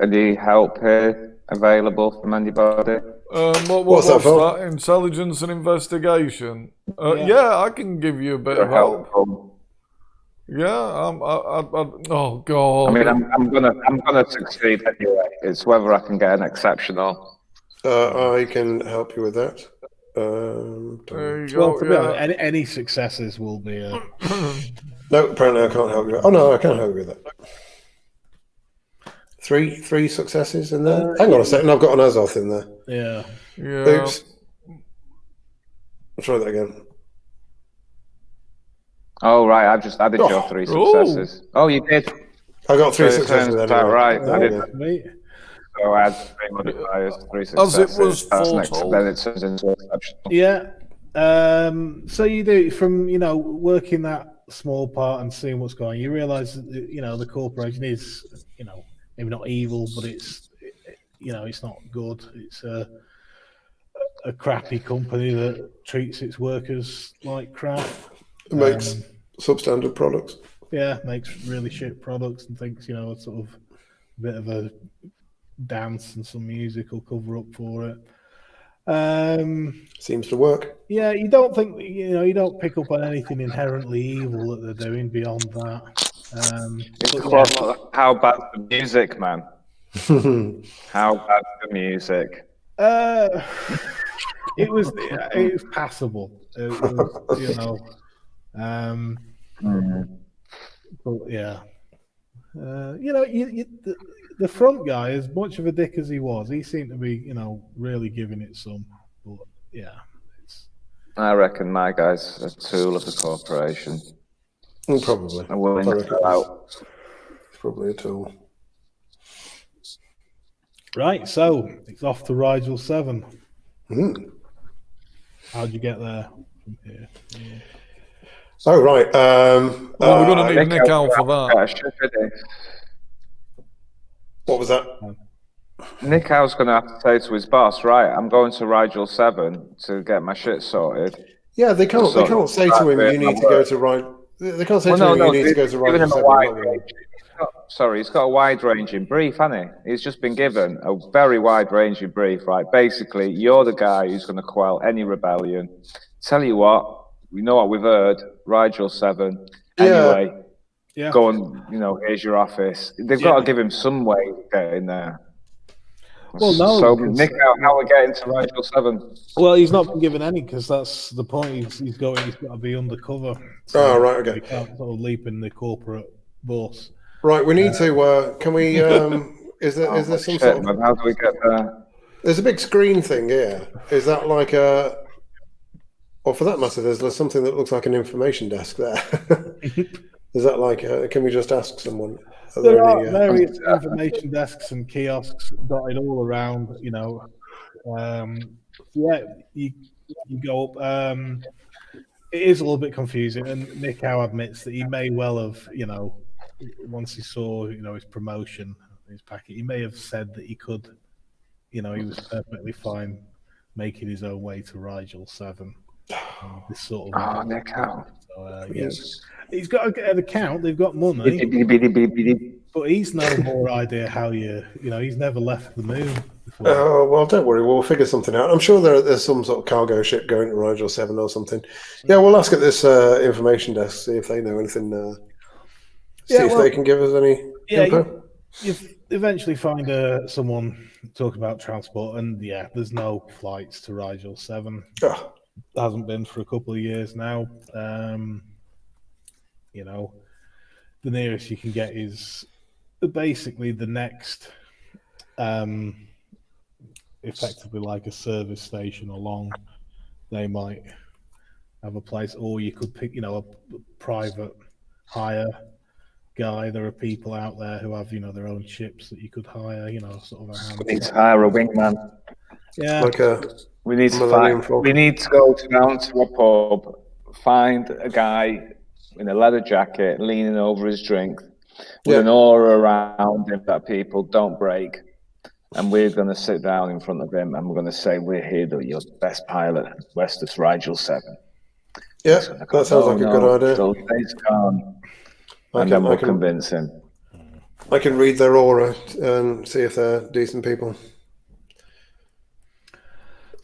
Any help here available from anybody? What's that for? Intelligence and investigation. Yeah, I can give you a bit of help. Yeah, oh god. I mean, I'm gonna succeed anyway. It's whether I can get an exceptional. I can help you with that. There you Well, go, to be honest, any successes will be. No, apparently I can't help you. Oh no, I can help you with that. Three successes in there. Hang on a second, I've got an Azoth in there. Yeah. Oops. I'll try that again. Oh right, I've just added your 3 successes. Oh, you did. I got 3 successes. Is that right? I did. Mate. So I had 3 modifiers, 3 successes. As it was foretold. Then it turns into exceptional. Yeah. So you do from working that small part and seeing what's going on, you realise that the corporation is maybe not evil, but it's not good. It's a crappy company that treats its workers like crap. It makes substandard products. Yeah, makes really shit products and thinks it's sort of a bit of a dance and some music will cover up for it. Seems to work. Yeah, you don't think you don't pick up on anything inherently evil that they're doing beyond that. How bad's the music, man? How bad's the music? It was passable. It was, but yeah, the front guy, as much of a dick as he was, he seemed to be, really giving it some. But yeah, I reckon my guy's a tool of the corporation. Probably. I'm willing to go out. It's probably a tool. Right, so it's off to Rigel 7. How'd you get there from here? Yeah. Oh, right. Well, we're going to need Nick out for that. What was that? Nick Howe's going to have to say to his boss, right, I'm going to Rigel 7 to get my shit sorted. Yeah, they can't say to him, you need to go to right. They can't say to him, you need to go to right. He's got a wide-ranging brief, hasn't he? He's just been given a very wide-ranging brief, right? Basically, you're the guy who's going to quell any rebellion. Tell you what, we know what we've heard, Rigel 7. Anyway, go and, here's your office. They've got to give him some way to get in there. Well, no. So, Nick, how are we getting to Rigel 7? Well, he's not been given any because that's the point. He's got to be undercover. So right, okay. He can't sort of leap in the corporate bus. Right, we need to. Can we? Is there some sort of? How do we get there? There's a big screen thing here. Is that like a? Or for that matter, there's something that looks like an information desk there. Is that like? Can we just ask someone? There are various information desks and kiosks dotted all around. You go up. It is a little bit confusing, and Nick Howe admits that he may well have, once he saw, his promotion, his packet, he may have said that he could, he was perfectly fine making his own way to Rigel 7. This sort of. Nick Howe. So, yes. He's got an account. They've got money, but he's no more idea how he's never left the moon before. Oh well, don't worry. We'll figure something out. I'm sure there's some sort of cargo ship going to Rigel 7 or something. Yeah, we'll ask at this information desk, see if they know anything. If they can give us any info. You eventually find someone talk about transport, and there's no flights to Rigel 7. Oh. Hasn't been for a couple of years now. The nearest you can get is basically the next, effectively like a service station along. They might have a place, or you could pick, a private hire guy. There are people out there who have, their own ships that you could hire. Sort of a hand. We need to hire a wingman. Yeah, we need to go down to a pub, find a guy in a leather jacket, leaning over his drink, with an aura around him that people don't break. And we're going to sit down in front of him, and we're going to say, "We're here, that you're the best pilot west of Rigel 7." Yeah, that sounds like a good idea. So he's gone, and then we'll convince him. I can read their aura and see if they're decent people.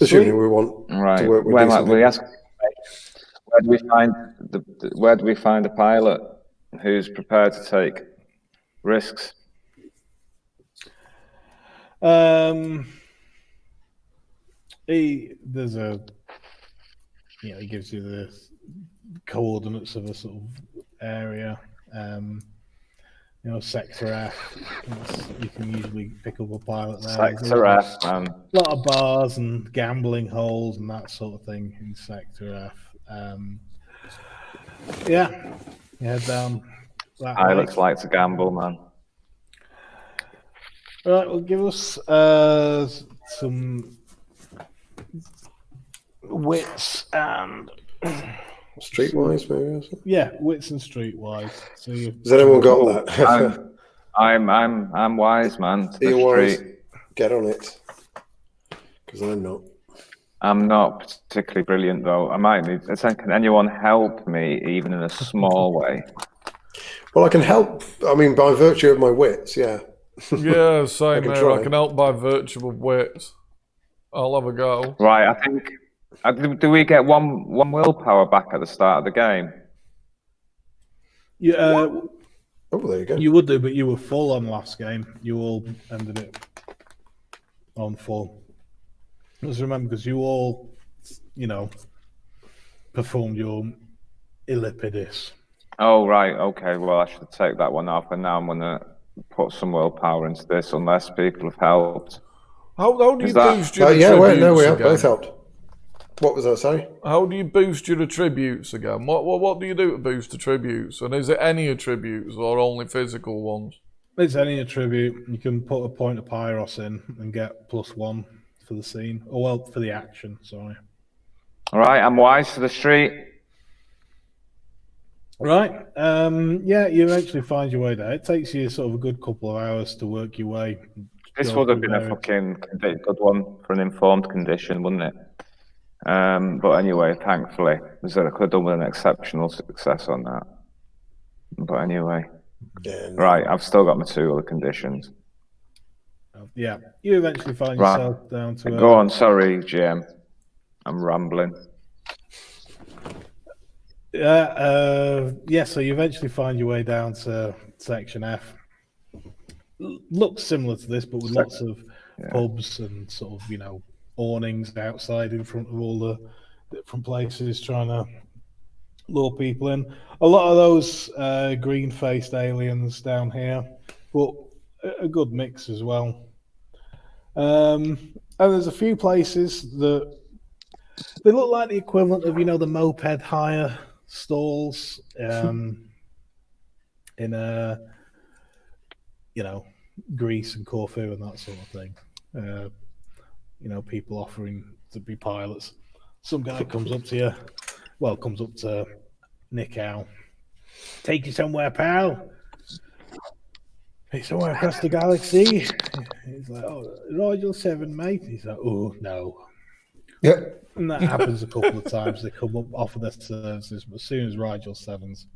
Assuming we want to work with decent people. Where do we find a pilot who's prepared to take risks? He gives you the coordinates of a sort of area. Sector F. You can usually pick up a pilot there. Sector F, man. A lot of bars and gambling holes and that sort of thing in Sector F. Head down. Pilots like to gamble, man. Right, well, give us some wits and streetwise, maybe. Yeah, wits and streetwise. So has anyone got that? I'm wise, man. Are you wise? Get on it, because I'm not. I'm not particularly brilliant, though. I might need. Can anyone help me, even in a small way? Well, I can help. I mean, by virtue of my wits, yeah. Yeah, same here. I can help by virtue of wits. I'll have a go. Right, I think. Do we get one willpower back at the start of the game? Yeah. Oh, there you go. You would do, but you were full on last game. You all ended it on full. Just remember, because you all, performed your Illipidus. Oh, right. Okay. Well, I should take that one off, and now I'm going to put some willpower into this, unless people have helped. How do you boost your attributes? We have both helped. What was that, sorry? How do you boost your attributes again? What do you do to boost attributes? And is it any attributes or only physical ones? It's any attribute. You can put a point of Pyros in and get +1 for the scene. Or, well, for the action, sorry. All right, I'm wise to the street. Right. You eventually find your way there. It takes you sort of a good couple of hours to work your way. This would have been a fucking good one for an informed condition, wouldn't it? But anyway, thankfully, I could have done with an exceptional success on that. But anyway, Yeah. No. right, I've still got my 2 other conditions. Yeah, you eventually find Right. yourself down to Go on, sorry, Jim. I'm rambling. Yeah, so you eventually find your way down to Section F. Looks similar to this, but with lots of pubs and sort of, awnings outside in front of all the different places trying to lure people in. A lot of those green-faced aliens down here, but a good mix as well. And there's a few places that they look like the equivalent of, the moped hire stalls in Greece and Corfu and that sort of thing. People offering to be pilots. Some guy comes up to Nick Owl. Take you somewhere, pal. Hey, somewhere across the galaxy. He's like, oh, Rigel 7, mate. He's like, oh, no. Yep. And that happens a couple of times. They come up, offer their services, but as soon as Rigel 7's,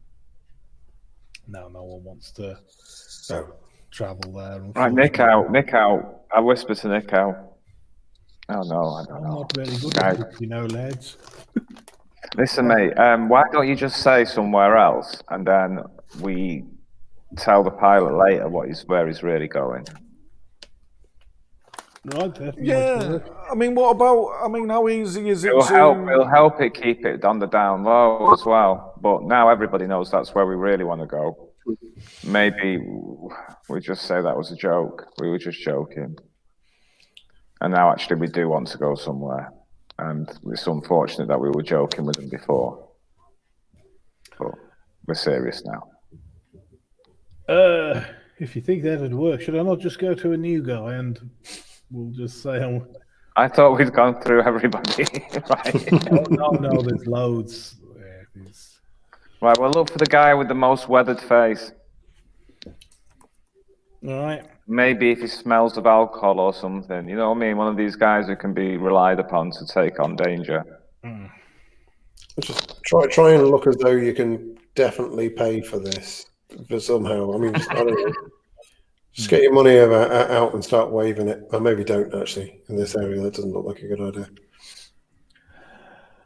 no one wants to travel there. Right, Nick Owl. I whisper to Nick Owl. Oh, no, I don't I'm know. not very good at it, lads. Listen, mate, why don't you just say somewhere else, and then we tell the pilot later where he's really going. Right, yeah. I mean, what about? I mean, how easy is it? It'll help it keep it on the down low as well. But now everybody knows that's where we really want to go. Maybe we just say that was a joke. We were just joking. And now actually we do want to go somewhere. And it's unfortunate that we were joking with them before. But we're serious now. If you think that'd work, should I not just go to a new guy and we'll just say I thought we'd gone through everybody. Right. No, there's loads. Yeah, Right, well, look for the guy with the most weathered face. All right. Maybe if he smells of alcohol or something. You know what I mean? One of these guys who can be relied upon to take on danger. Just try and look as though you can definitely pay for this. But somehow, I mean, I don't know. Just get your money out and start waving it. Or maybe don't, actually, in this area. That doesn't look like a good idea.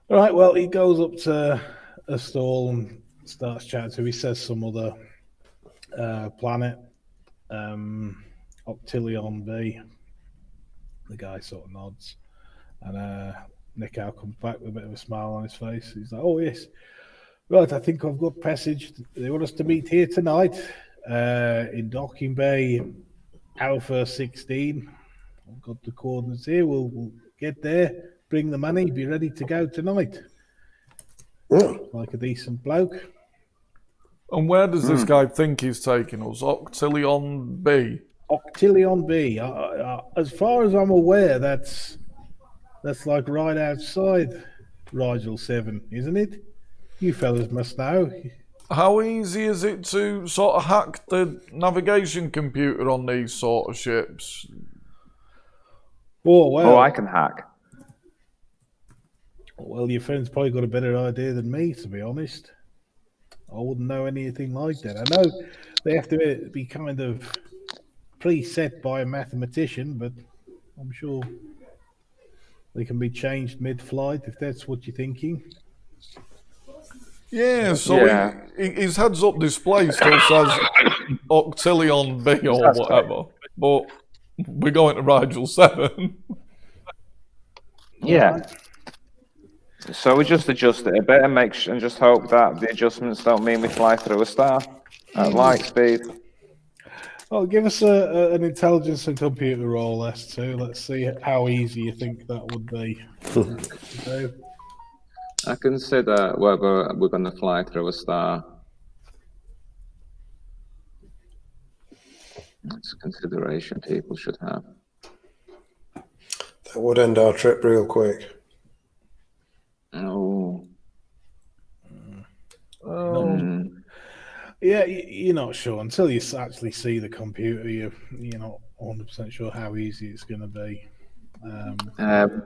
All right, well, he goes up to a stall and starts chatting to him. He says some other planet, Octilion B. The guy sort of nods. And Nick Howe comes back with a bit of a smile on his face. He's like, oh, yes. Right, I think I've got passage. They want us to meet here tonight in Docking Bay, Alpha 16. I've got the coordinates here. We'll get there, bring the money, be ready to go tonight. Like a decent bloke. And where does this guy think he's taking us? Octilion B? Octilion B. As far as I'm aware, that's like right outside Rigel 7, isn't it? You fellas must know. How easy is it to sort of hack the navigation computer on these sort of ships? Oh, I can hack. Well, your friend's probably got a better idea than me, to be honest. I wouldn't know anything like that. I know they have to be kind of preset by a mathematician, but I'm sure they can be changed mid-flight if that's what you're thinking. Yeah, so his heads-up display still says Octilion B or whatever, but we're going to Rigel 7. Yeah. So we just adjust it a bit and just hope that the adjustments don't mean we fly through a star at light speed. Well, give us an intelligence and computer roll, S2. Let's see how easy you think that would be. I consider whether we're going to fly through a star. That's a consideration people should have. That would end our trip real quick. Oh. Yeah, you're not sure until you actually see the computer. You're not 100% sure how easy it's going to be.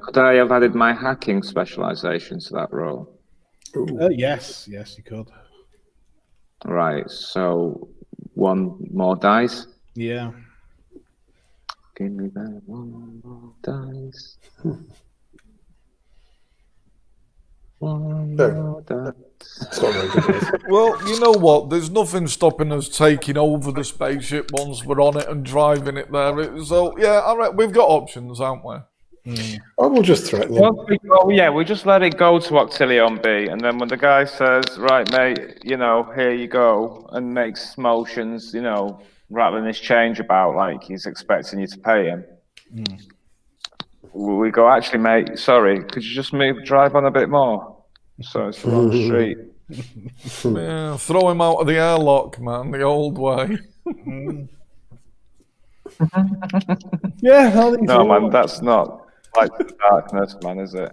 Could I have added my hacking specialization to that role? Yes, you could. Right, so 1 more dice. Yeah. Give me that 1 more dice. 1 more dice. It's not very good, is it? Well, you know what? There's nothing stopping us taking over the spaceship once we're on it and driving it there. So, yeah, all right, we've got options, haven't we? I will just threaten him. We just let it go to Octilion B, and then when the guy says, right, mate, here you go, and makes motions, rattling his change about like he's expecting you to pay him, we go, actually, mate, sorry, could you just drive on a bit more? So it's the wrong street. Yeah, throw him out of the airlock, man, the old way. Yeah, No, man, that's not like the darkness, man, is it?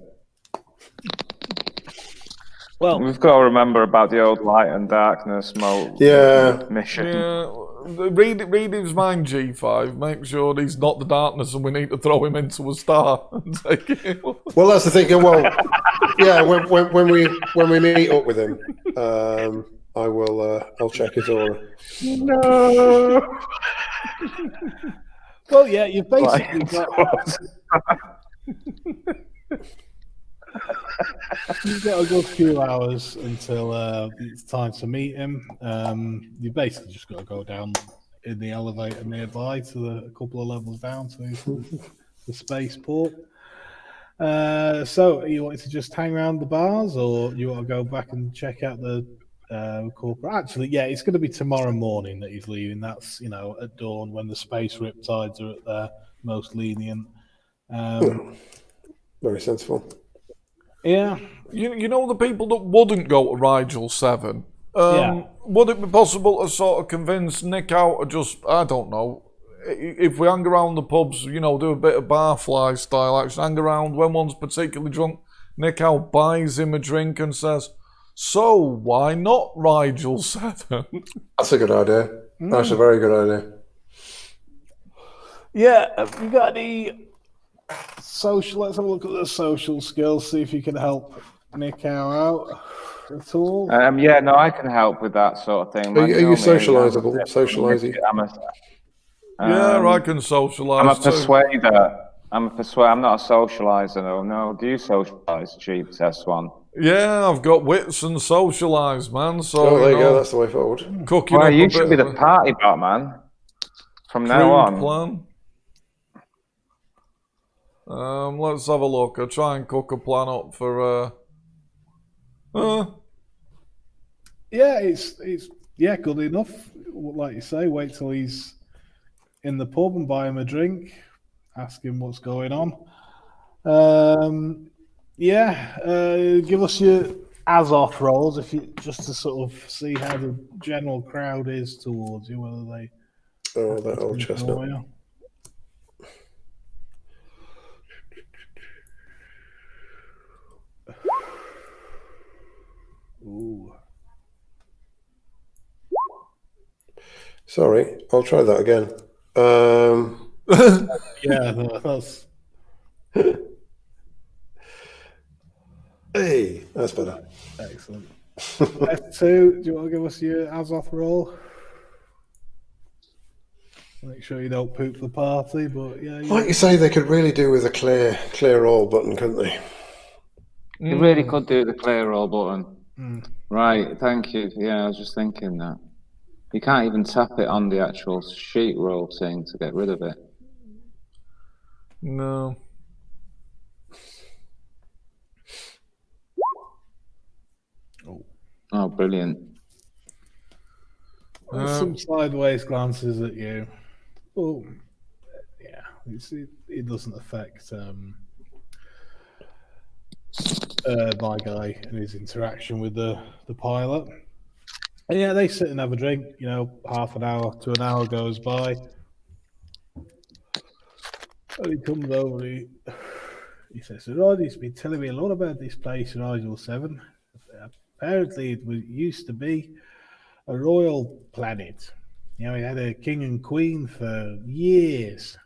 Well, we've got to remember about the old light and darkness mode. Yeah. Mission. Yeah, read his mind, G5. Make sure he's not the darkness, and we need to throw him into a star and take him. Well, that's the thing. Well, yeah. When we meet up with him, I will. I'll check his aura. No. Well, yeah, you've basically got. You've got a good few hours until it's time to meet him. You basically just got to go down in the elevator nearby to a couple of levels down to the spaceport. So, you want to just hang around the bars, or you want to go back and check out the corporate? Actually, yeah, it's going to be tomorrow morning that he's leaving. That's at dawn when the space riptides are at their most lenient. Very sensible. Yeah. You know the people that wouldn't go to Rigel 7? Yeah. Would it be possible to sort of convince Nick out or just, I don't know, if we hang around the pubs, do a bit of barfly style action, hang around when one's particularly drunk, Nick out buys him a drink and says, so why not Rigel 7? That's a good idea. That's a very good idea. Yeah, have you got any social? Let's have a look at the social skills, see if you can help Nick out at all. Yeah, no, I can help with that sort of thing. Are you socializable? Socializing? Yeah, I can socialize. I'm a persuader. I'm not a socializer. No, do you socialize, Cheap Test One? Yeah, I've got wits and socialise, man. So there you go. That's the way forward. Cooking well, up you a should bit be the party bot, man. From now on. Plan. Let's have a look. I'll try and cook a plan up for. Yeah, it's good enough. Like you say, wait till he's in the pub and buy him a drink. Ask him what's going on. Give us your Azoth rolls just to sort of see how the general crowd is towards you, whether they. Oh, that old chestnut. Ooh. Sorry, I'll try that again. Yeah, no, that's. Hey, that's better. Excellent. F2, do you want to give us your Azoth roll? Make sure you don't poop the party, but yeah. Like you say, they could really do with a clear all button, couldn't they? You really could do the clear all button. Right, thank you. Yeah, I was just thinking that. You can't even tap it on the actual sheet roll thing to get rid of it. No. Oh, brilliant. Some sideways glances at you. Oh, yeah, it doesn't affect my guy and his interaction with the pilot. And yeah, they sit and have a drink. Half an hour to an hour goes by. And he comes over. He says, "Roddy's been telling me a lot about this place in Rigel 7. Apparently, it used to be a royal planet. It had a king and queen for years.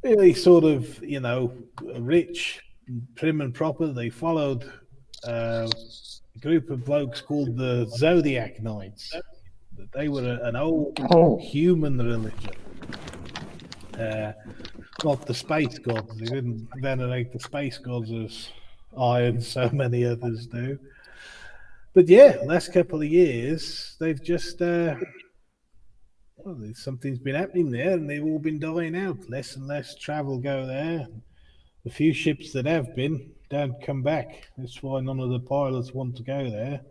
really sort of, rich, prim and proper. They followed a group of blokes called the Zodiac Knights. They were an old human religion. Not the space gods. They didn't venerate the space gods as I and so many others do. But yeah, last couple of years, they've just something's been happening there, and they've all been dying out. Less and less travel go there. The few ships that have been don't come back. That's why none of the pilots want to go there.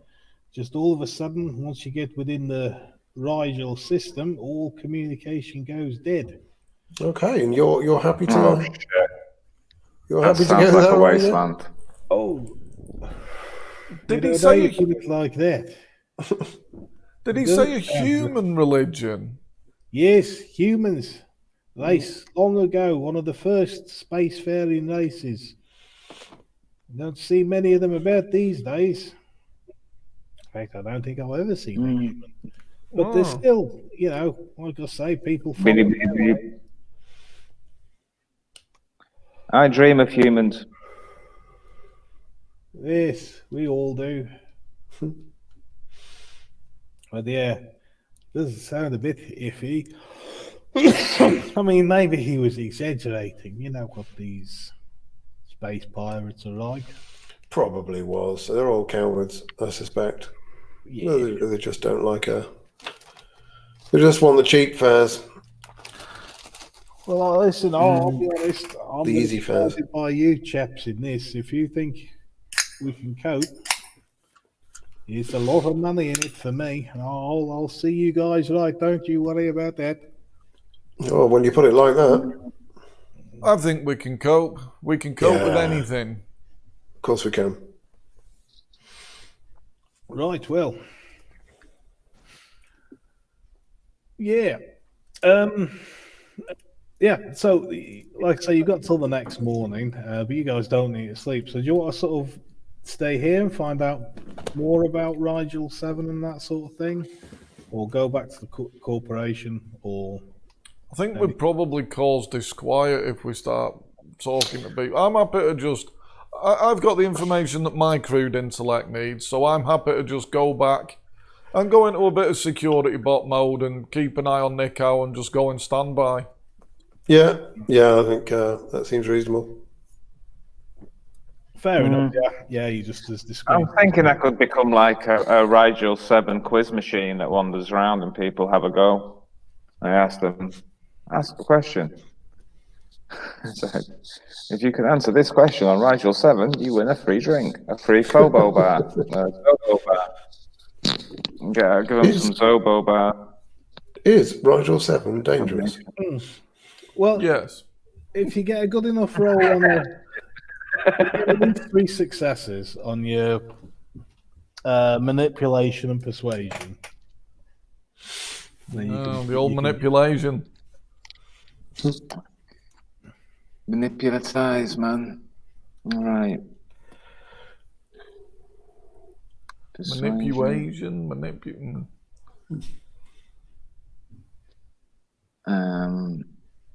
Just all of a sudden, once you get within the Rigel system, all communication goes dead. Okay, and you're happy to you're That happy to sounds go like there, a are you? wasteland. Oh, Did he you say? put it like that? Did he say a human religion? Yes, humans. Race long ago, one of the first spacefaring races. Don't see many of them about these days. In fact, I don't think I'll ever see a human. But there's still, like I say, people follow. I dream of humans. Yes, we all do. But yeah, does sound a bit iffy. I mean, maybe he was exaggerating. You know what these space pirates are like. Probably was. They're all cowards, I suspect. Yeah. They just don't like They just want the cheap fares. Well, listen, I'll be honest. I'm The easy fares. by you chaps in this. If you think we can cope, it's a lot of money in it for me. I'll see you guys right. Don't you worry about that. Oh, when you put it like that, I think we can cope. We can cope with anything. of course we can. Right. Well. Yeah. Yeah. So, like I say, you've got till the next morning, but you guys don't need to sleep. So, do you want to sort of stay here and find out more about Rigel 7 and that sort of thing, or go back to the corporation, or? I think we'd probably cause disquiet if we start talking to people. I'm happy to just... I've got the information that my crude intellect needs, so I'm happy to just go back and go into a bit of security bot mode and keep an eye on Nico and just go in standby. Yeah, I think that seems reasonable. Fair enough. Yeah. You just as discreet. I'm thinking I could become like a Rigel 7 quiz machine that wanders around and people have a go. I ask a question. So, if you can answer this question on Rigel 7, you win a free drink, a free Fobo bar, a Zobo bar. Give them some Zobo bar. Is Rigel 7 dangerous? Well, yes. If you get a good enough roll on at least 3 successes on your manipulation and persuasion. The old manipulation. Manipulatize, man. All right. Manipulation.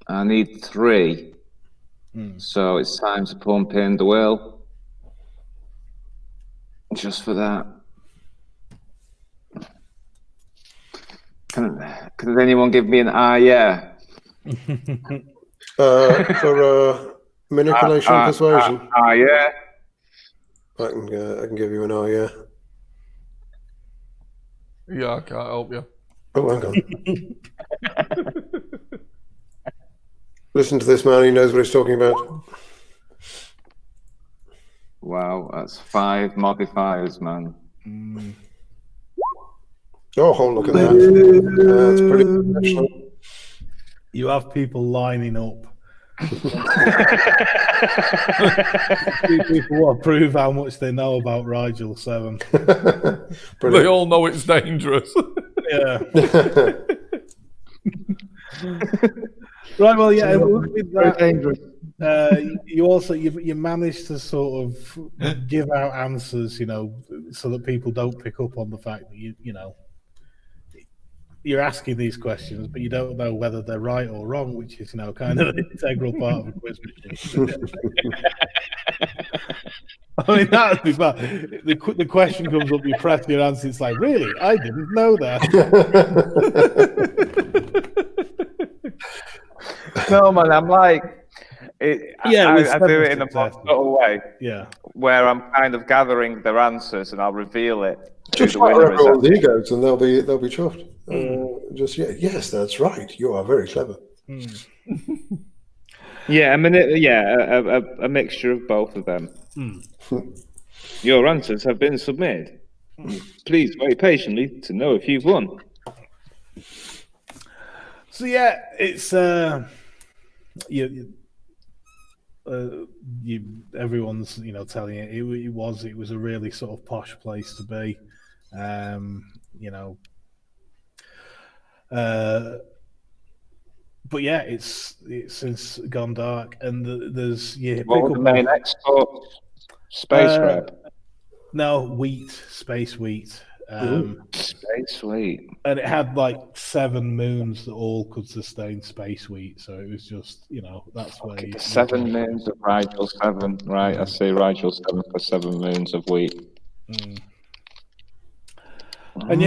I need 3. So it's time to pump in the will. Just for that. Can anyone give me an yeah? For manipulation and persuasion. Yeah. I can give you an yeah. Yeah, I can't help you. Oh, hang on. Listen to this man, he knows what he's talking about. Wow, that's 5 modifiers, man. Oh, look at that. That's pretty professional. You have people lining up. People want to prove how much they know about Rigel 7. They all know it's dangerous. Yeah. Right, well, yeah, with that, you also you managed to sort of give out answers, so that people don't pick up on the fact that you you're asking these questions, but you don't know whether they're right or wrong, which is kind of an integral part of a quiz machine. I mean, that would be bad. The question comes up, you press your answer, it's like, really? I didn't know that. No, man, I'm like, I do it in a more subtle way. Yeah. Where I'm kind of gathering their answers and I'll reveal it. Just flatter everyone's egos and they'll be chuffed. Yes, that's right. You are very clever. Yeah, I mean, a mixture of both of them. Your answers have been submitted. Please wait patiently to know if you've won. So yeah, it's everyone's telling you it was a really sort of posh place to be, but yeah, it's since gone dark, and there's what were the main exports? Space grab? No, space wheat. Space wheat. And it had like 7 moons that all could sustain space wheat, so it was just that's where 7 moons of Rigel 7, right? I see Rigel 7 for 7 moons of wheat. And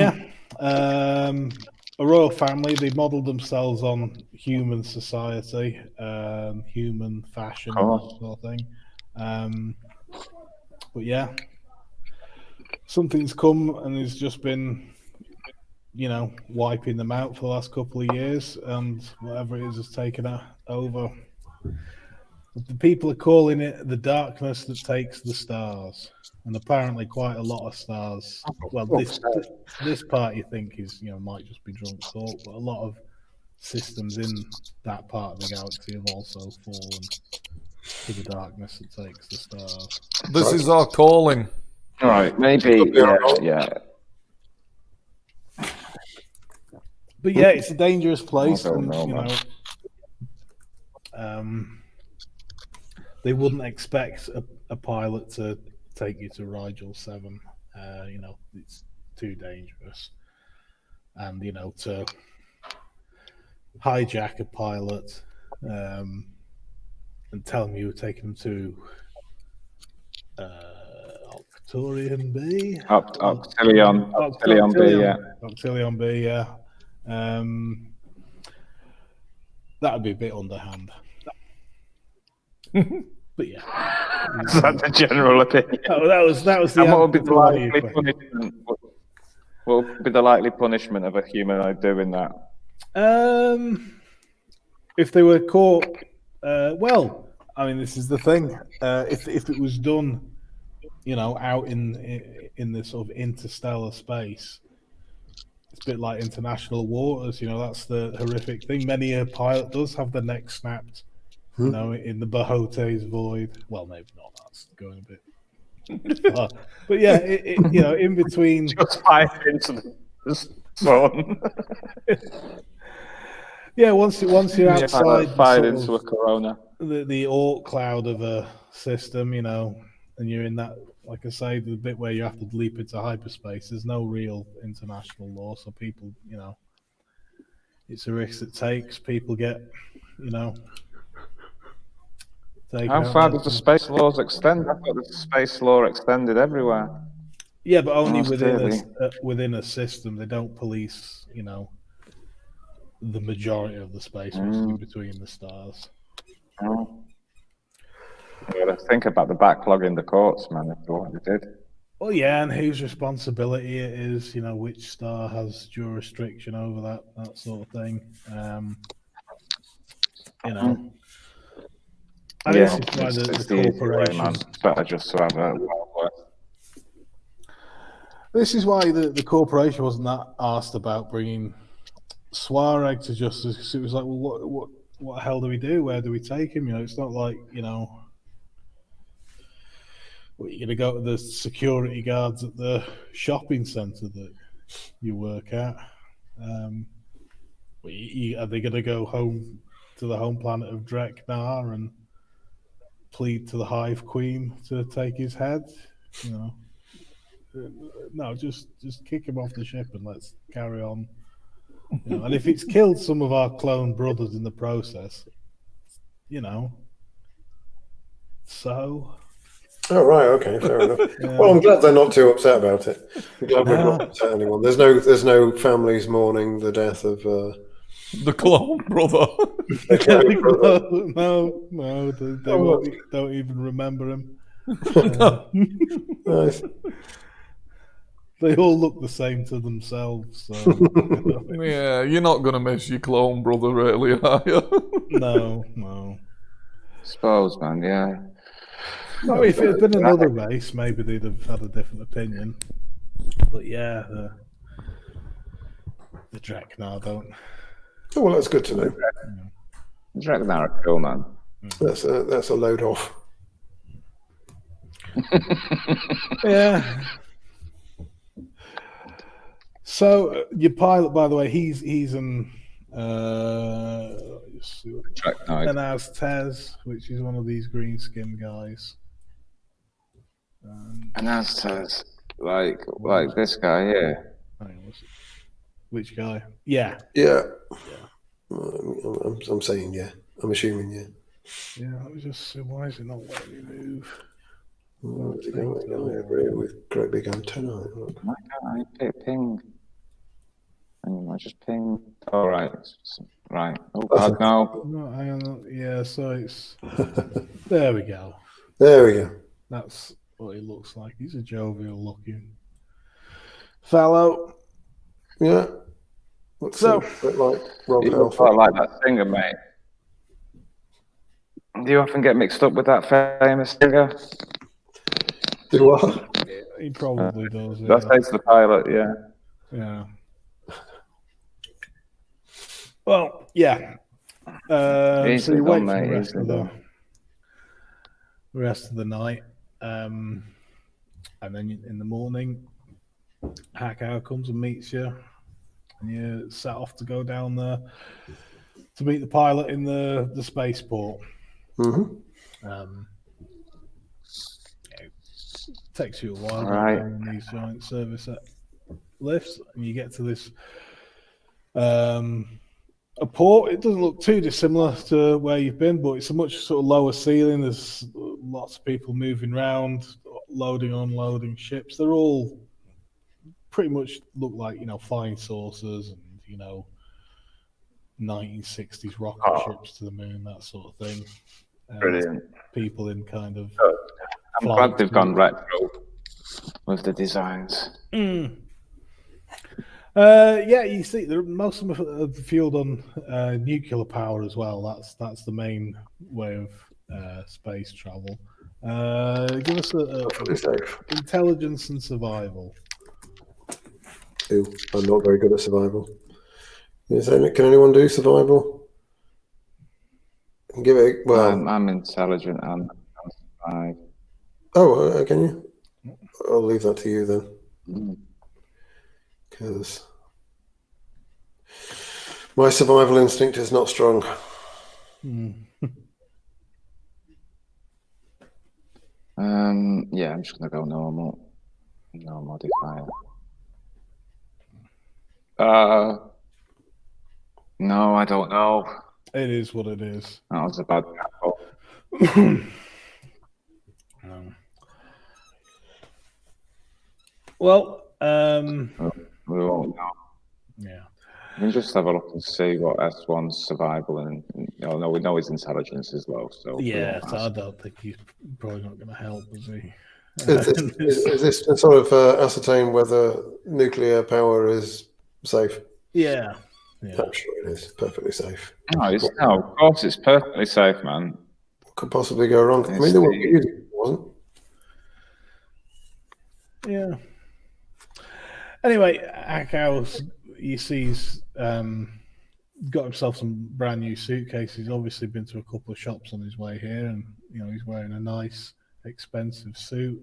a royal family, they modelled themselves on human society, human fashion, that sort of thing. But yeah, something's come and has just been, wiping them out for the last couple of years, and whatever it is has taken it over. The people are calling it the darkness that takes the stars, and apparently quite a lot of stars. Well, this part you think is might just be drunk talk, but a lot of systems in that part of the galaxy have also fallen to the darkness that takes the stars. This is our calling. All right, maybe, yeah. But yeah, it's a dangerous place, and they wouldn't expect a pilot to take you to Rigel 7. It's too dangerous, and to hijack a pilot and tell them you were taking them to Octilion B. Octilion B, yeah. Octilion B, yeah. That would be a bit underhand. But yeah. That's the general opinion. That was the. And what would be the likely punishment? What would be the likely punishment of a humanoid doing that? If they were caught, well, I mean, this is the thing. If it was done, out in this sort of interstellar space, it's a bit like international waters. That's the horrific thing. Many a pilot does have their neck snapped. In the Bahote's void. Well, maybe not. That's going a bit far. But yeah, in between. Just fire into the sun. Yeah, once you're outside, fired into a corona. The Oort cloud of a system, and you're in that, like I say, the bit where you have to leap into hyperspace. There's no real international law, so people, it's a risk it takes. People get, How far does the space laws extend? I thought the space law extended everywhere. Yeah, but only within a system. They don't police, the majority of the space between the stars. You got to think about the backlog in the courts, man. If what they did. Well, yeah, and whose responsibility it is, which star has jurisdiction over that sort of thing. It's the corporation. Man. It's better just to have a Wild West. This is why the corporation wasn't that asked about bringing Swareg to justice. It was like, well, what the hell do we do? Where do we take him? It's not like you're going to go to the security guards at the shopping centre that you work at. Are they going to go home to the home planet of Dreknar and plead to the Hive Queen to take his head? No, just kick him off the ship and let's carry on You know, and if it's killed some of our clone brothers in the process, you know, so. Oh right, okay, fair enough. Well, I'm glad they're not too upset about it. I'm glad we've not upset anyone. There's no families mourning the death of The clone brother. No, they don't even remember him. Nice. They all look the same to themselves. So, Yeah, you're not gonna miss your clone brother, really, are you? No. Suppose, man. Yeah. I mean, if it had been another race, maybe they'd have had a different opinion. But yeah, the Dreknar don't. Oh, well, that's good to know. Dreknar are cool, man. That's a load off. Yeah. So your pilot, by the way, he's an Aztez, which is one of these green skin guys. And Aztez, like this guy here. Which guy? Yeah. I'm saying yeah. I'm assuming yeah. Yeah, let me just see. Why is it not letting me move? Where's he going? That guy over here with great big antennae. Why can't I ping? And I just ping. All right, right. Oh God, no. No, hang on. Yeah, so it's there. We go. There we go. That's what he looks like. He's a jovial-looking fellow. Yeah. Looks a bit like Rob You quite like that singer, mate. Do you often get mixed up with that famous singer? Do what? He probably does. That says the pilot, yeah. Yeah. Well, yeah. So you wait for the rest of the night, and then in the morning, Hackau comes and meets you, and you set off to go down there to meet the pilot in the spaceport. Mm-hmm. It takes you a while down these giant service lifts, and you get to this a port. It doesn't look too dissimilar to where you've been, but it's a much sort of lower ceiling. There's lots of people moving around, loading, unloading ships. They're all pretty much look like, flying saucers and, 1960s rocket ships to the moon, that sort of thing. Brilliant. People in kind of. I'm glad they've gone retro with the designs. Yeah, you see, most of them are fueled on nuclear power as well. That's the main way of space travel. Give us a intelligence and survival. Ooh, I'm not very good at survival. Can anyone do survival? Give it. Well, I'm intelligent and survive. Oh, can you? I'll leave that to you then. Because my survival instinct is not strong. Yeah, I'm just gonna go normal modifier. No, I don't know. It is what it is. That was a bad catch. Well, we won't know. Yeah. We can just have a look and see what S1's survival and no, we know his intelligence is low. So yeah, so I don't think he's probably not going to help, is he? Is this to sort of ascertain whether nuclear power is safe? Yeah. I'm sure it is perfectly safe. No, of course it's perfectly safe, man. What could possibly go wrong? I mean, there wasn't. Yeah. Anyway, Hackau, you see, he's got himself some brand new suitcases. He's obviously been to a couple of shops on his way here, and he's wearing a nice, expensive suit.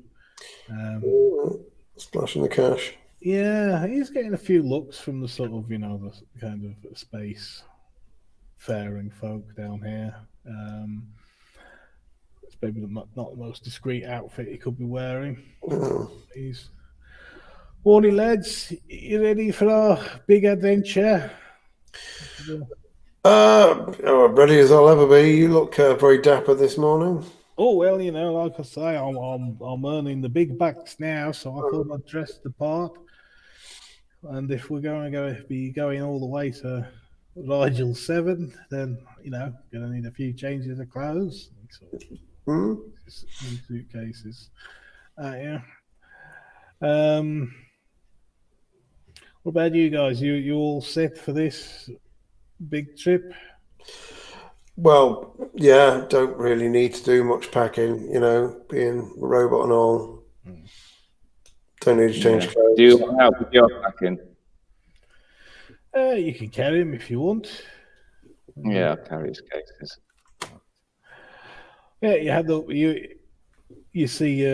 Splashing the cash. Yeah, he's getting a few looks from the sort of, the kind of space faring folk down here. It's maybe not the most discreet outfit he could be wearing. He's morning, lads. You ready for our big adventure? Ready as I'll ever be. You look very dapper this morning. Oh well, like I say, I'm earning the big bucks now, so I thought I'd dress the part. And if we're going to be going all the way to Rigel 7, then gonna need a few changes of clothes, new suitcases. Yeah. What about you guys? You all set for this big trip? Well, yeah, don't really need to do much packing, being a robot and all. Don't need to change clothes. Do you want help with your packing? You can carry him if you want. Yeah, I'll carry his cases. Yeah, you see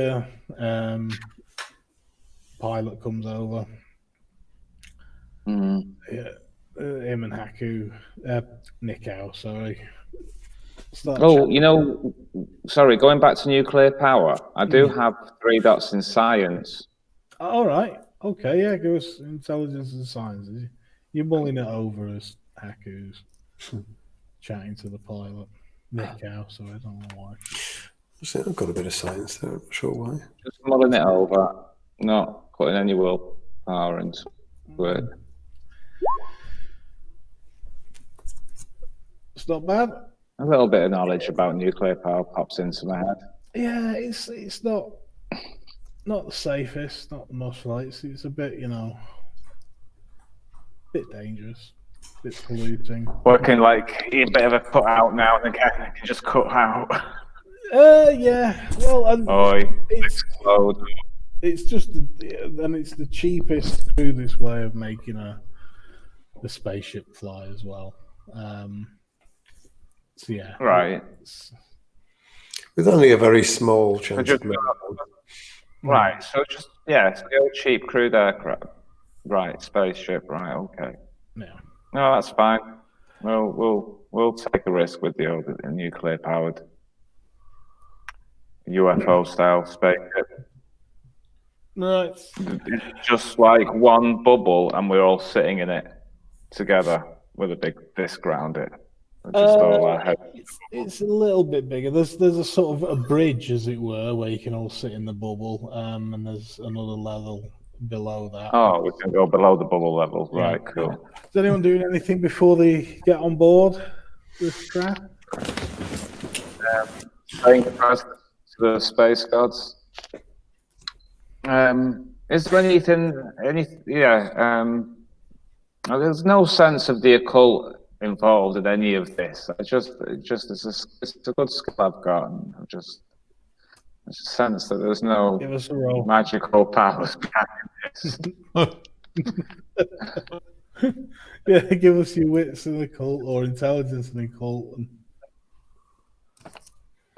pilot comes over. Yeah, him and Haku, Nikau, sorry. Sorry, going back to nuclear power, I do have 3 dots in science. All right. Okay, yeah, give us intelligence and science. You're mulling it over as Haku's chatting to the pilot. Nikau, so I don't know why. I've got a bit of science there, I'm not sure why. Just mulling it over, not putting any willpower into it. It's not bad. A little bit of knowledge about nuclear power pops into my head. Yeah, it's not the safest, not the most right. It's a bit, bit dangerous, bit polluting. Working like a bit of a cut out now and again. I can just cut out. Yeah. Well, and explode. It's just, and it's the cheapest crudest way of making the spaceship fly as well. So yeah, right. With only a very small chance. Right. So it's the old cheap crude aircraft. Right, spaceship. Right. Okay. Yeah. No, that's fine. We'll take a risk with the old nuclear powered UFO style spaceship. Right. It's just like one bubble, and we're all sitting in it together with a big disc around it. Just all our heads. It's a little bit bigger. There's a sort of a bridge, as it were, where you can all sit in the bubble, and there's another level below that. Oh, we can go below the bubble level. Yeah. Right, cool. Is anyone doing anything before they get on board this craft? Saying goodbyes to the space gods. Is there anything? There's no sense of the occult involved in any of this. It's a good skill I've got. And I've just a sense that there's no magical powers behind this. Yeah, give us your wits in the cult or intelligence in the cult.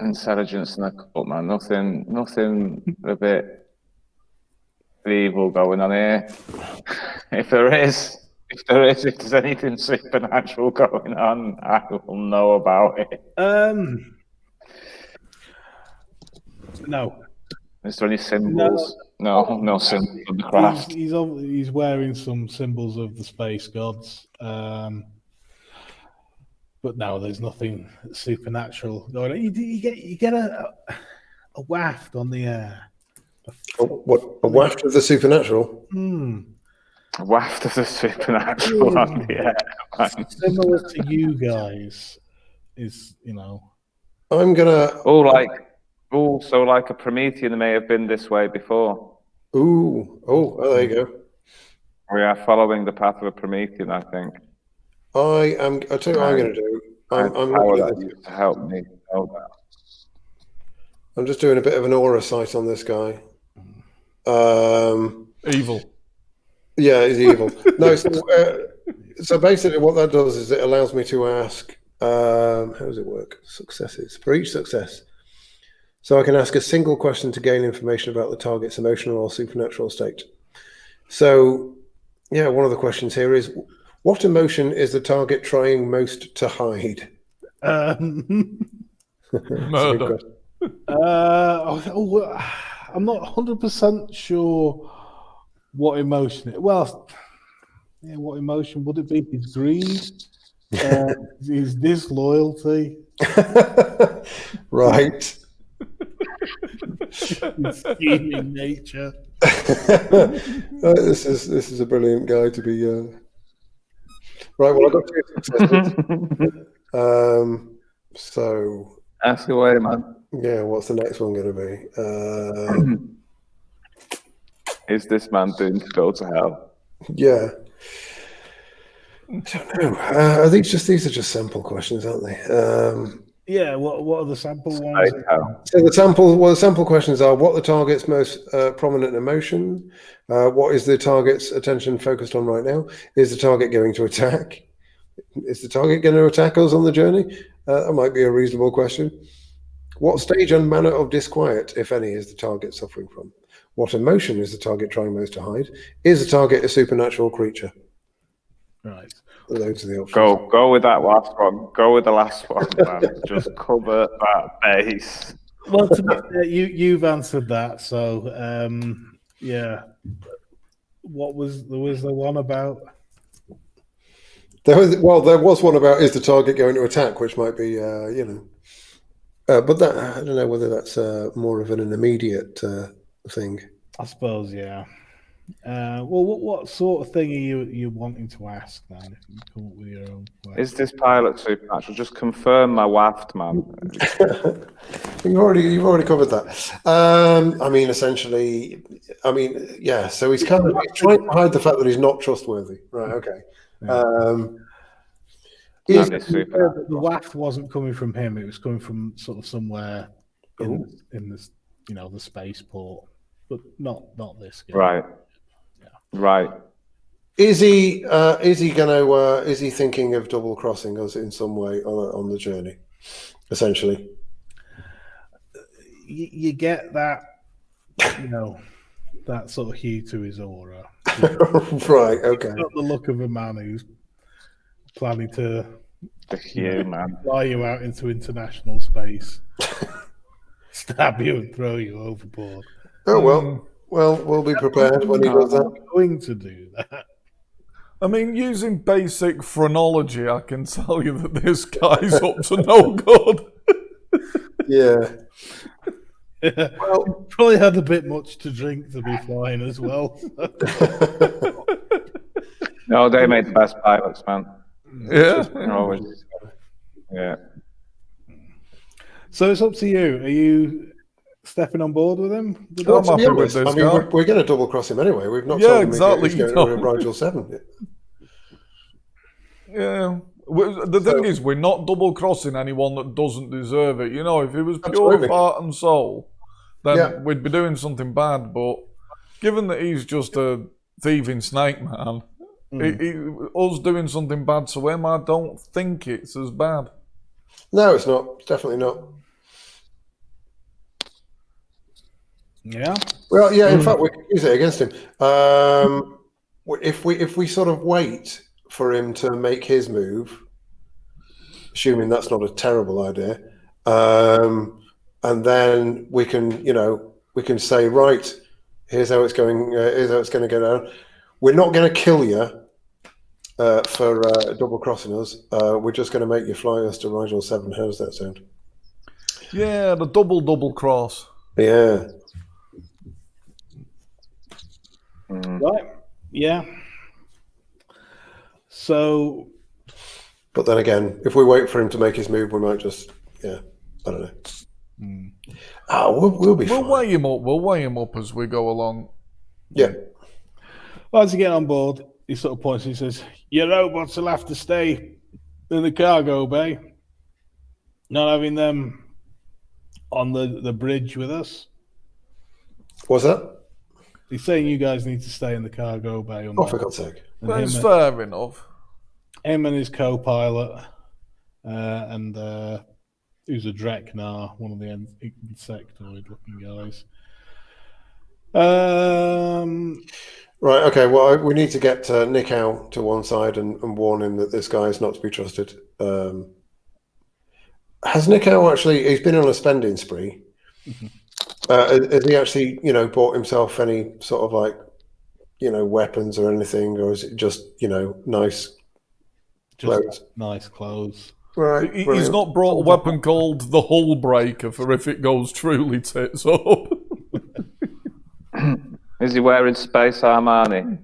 Intelligence in the cult, man. Nothing a bit evil going on here. If there's anything supernatural going on, I will know about it. No. Is there any symbols? No symbols of the craft. He's wearing some symbols of the space gods. But no, there's nothing supernatural going on. You get a waft on the air. A waft of the supernatural? A waft of the supernatural on the air. Similar to you guys is, I'm gonna. So like a Promethean may have been this way before. There you go. We are following the path of a Promethean, I think. I'll tell you what I'm going to do. To help me know that. I'm just doing a bit of an aura sight on this guy. Evil. Yeah, he's evil. No, so basically what that does is it allows me to ask, how does it work? Successes. For each success. So I can ask a single question to gain information about the target's emotional or supernatural state. So, yeah, one of the questions here is, what emotion is the target trying most to hide? Murder. I'm not 100% sure what emotion it. Well, Yeah, what emotion would it be? His greed, his disloyalty, Right. his scheming nature. This is a brilliant guy to be. Right. Well, I got 2 successes. So Ask away, man. yeah, what's the next one going to be? Is this man doomed to go to hell? Yeah. I don't know. These are just sample questions, aren't they? Yeah, what are the sample ones? So the sample questions are: what the target's most prominent emotion? What is the target's attention focused on right now? Is the target going to attack? Is the target going to attack us on the journey? That might be a reasonable question. What stage and manner of disquiet, if any, is the target suffering from? What emotion is the target trying most to hide? Is the target a supernatural creature? Right. Those are the options. Go with that last one. Go with the last one, man. Just cover that base. Well, to be fair, you've answered that. So, yeah. What was the one about? There was one about is the target going to attack, which might be, but that I don't know whether that's more of an immediate thing. I suppose, yeah. Well, what sort of thing are you wanting to ask then? If you come up with your own question? Is this pilot supernatural? Just confirm my waft, man. You've already covered that. Essentially, yeah. So he's trying to hide the fact that he's not trustworthy. Right. Okay. Yeah. The waft wasn't coming from him; it was coming from sort of somewhere in this, the spaceport, but not this guy. Right. Yeah. Right. Is he thinking of double crossing us in some way on the journey? Essentially, you get that, that sort of hue to his aura. Right. Okay. He's got the look of a man who's planning to fly you out into international space, stab you and throw you overboard. Oh well. Well, we'll be prepared when he does that. I'm going to do that. I mean, using basic phrenology, I can tell you that this guy's up to no good. Yeah. Well, probably had a bit much to drink to be flying as well. No, they made the best pilots, man. Yeah. Yeah. So it's up to you. Are you stepping on board with him? I'm happy with this guy. We're going to double cross him anyway. We've not Yeah, told him exactly. he's going to Rigel 7. Yeah. The thing is, we're not double crossing anyone that doesn't deserve it. If it was pure heart and soul, then we'd be doing something bad. But given that he's just a thieving snake man, us doing something bad to him, I don't think it's as bad. No, it's not. It's definitely not. Yeah. Well, yeah. In fact, we could use it against him. If we sort of wait for him to make his move, assuming that's not a terrible idea, and then we can say, right, here's how it's going. Here's how it's going to go down. We're not going to kill you for double crossing us. We're just going to make you fly us to Rigel 7. How does that sound? Yeah, the double cross. Yeah. Right. Yeah. So. But then again, if we wait for him to make his move, we might just, I don't know. We'll be fine. We'll weigh him up as we go along. Yeah. Well, as you get on board, he sort of points and he says, your robots will have to stay in the cargo bay. Not having them on the bridge with us. What's that? He's saying you guys need to stay in the cargo bay. For God's sake. That's fair enough. Him and his co-pilot, and who's a Dreknar, one of the insectoid-looking guys. Right, okay, well, we need to get Nick out to one side and warn him that this guy is not to be trusted. Has Nick out actually, he's been on a spending spree. Has he actually, bought himself any sort of weapons or anything, or is it just nice Just clothes? nice clothes. Right. He's brilliant. not brought a weapon called the Hull Breaker for if it goes truly tits up. Is he wearing Space Armani?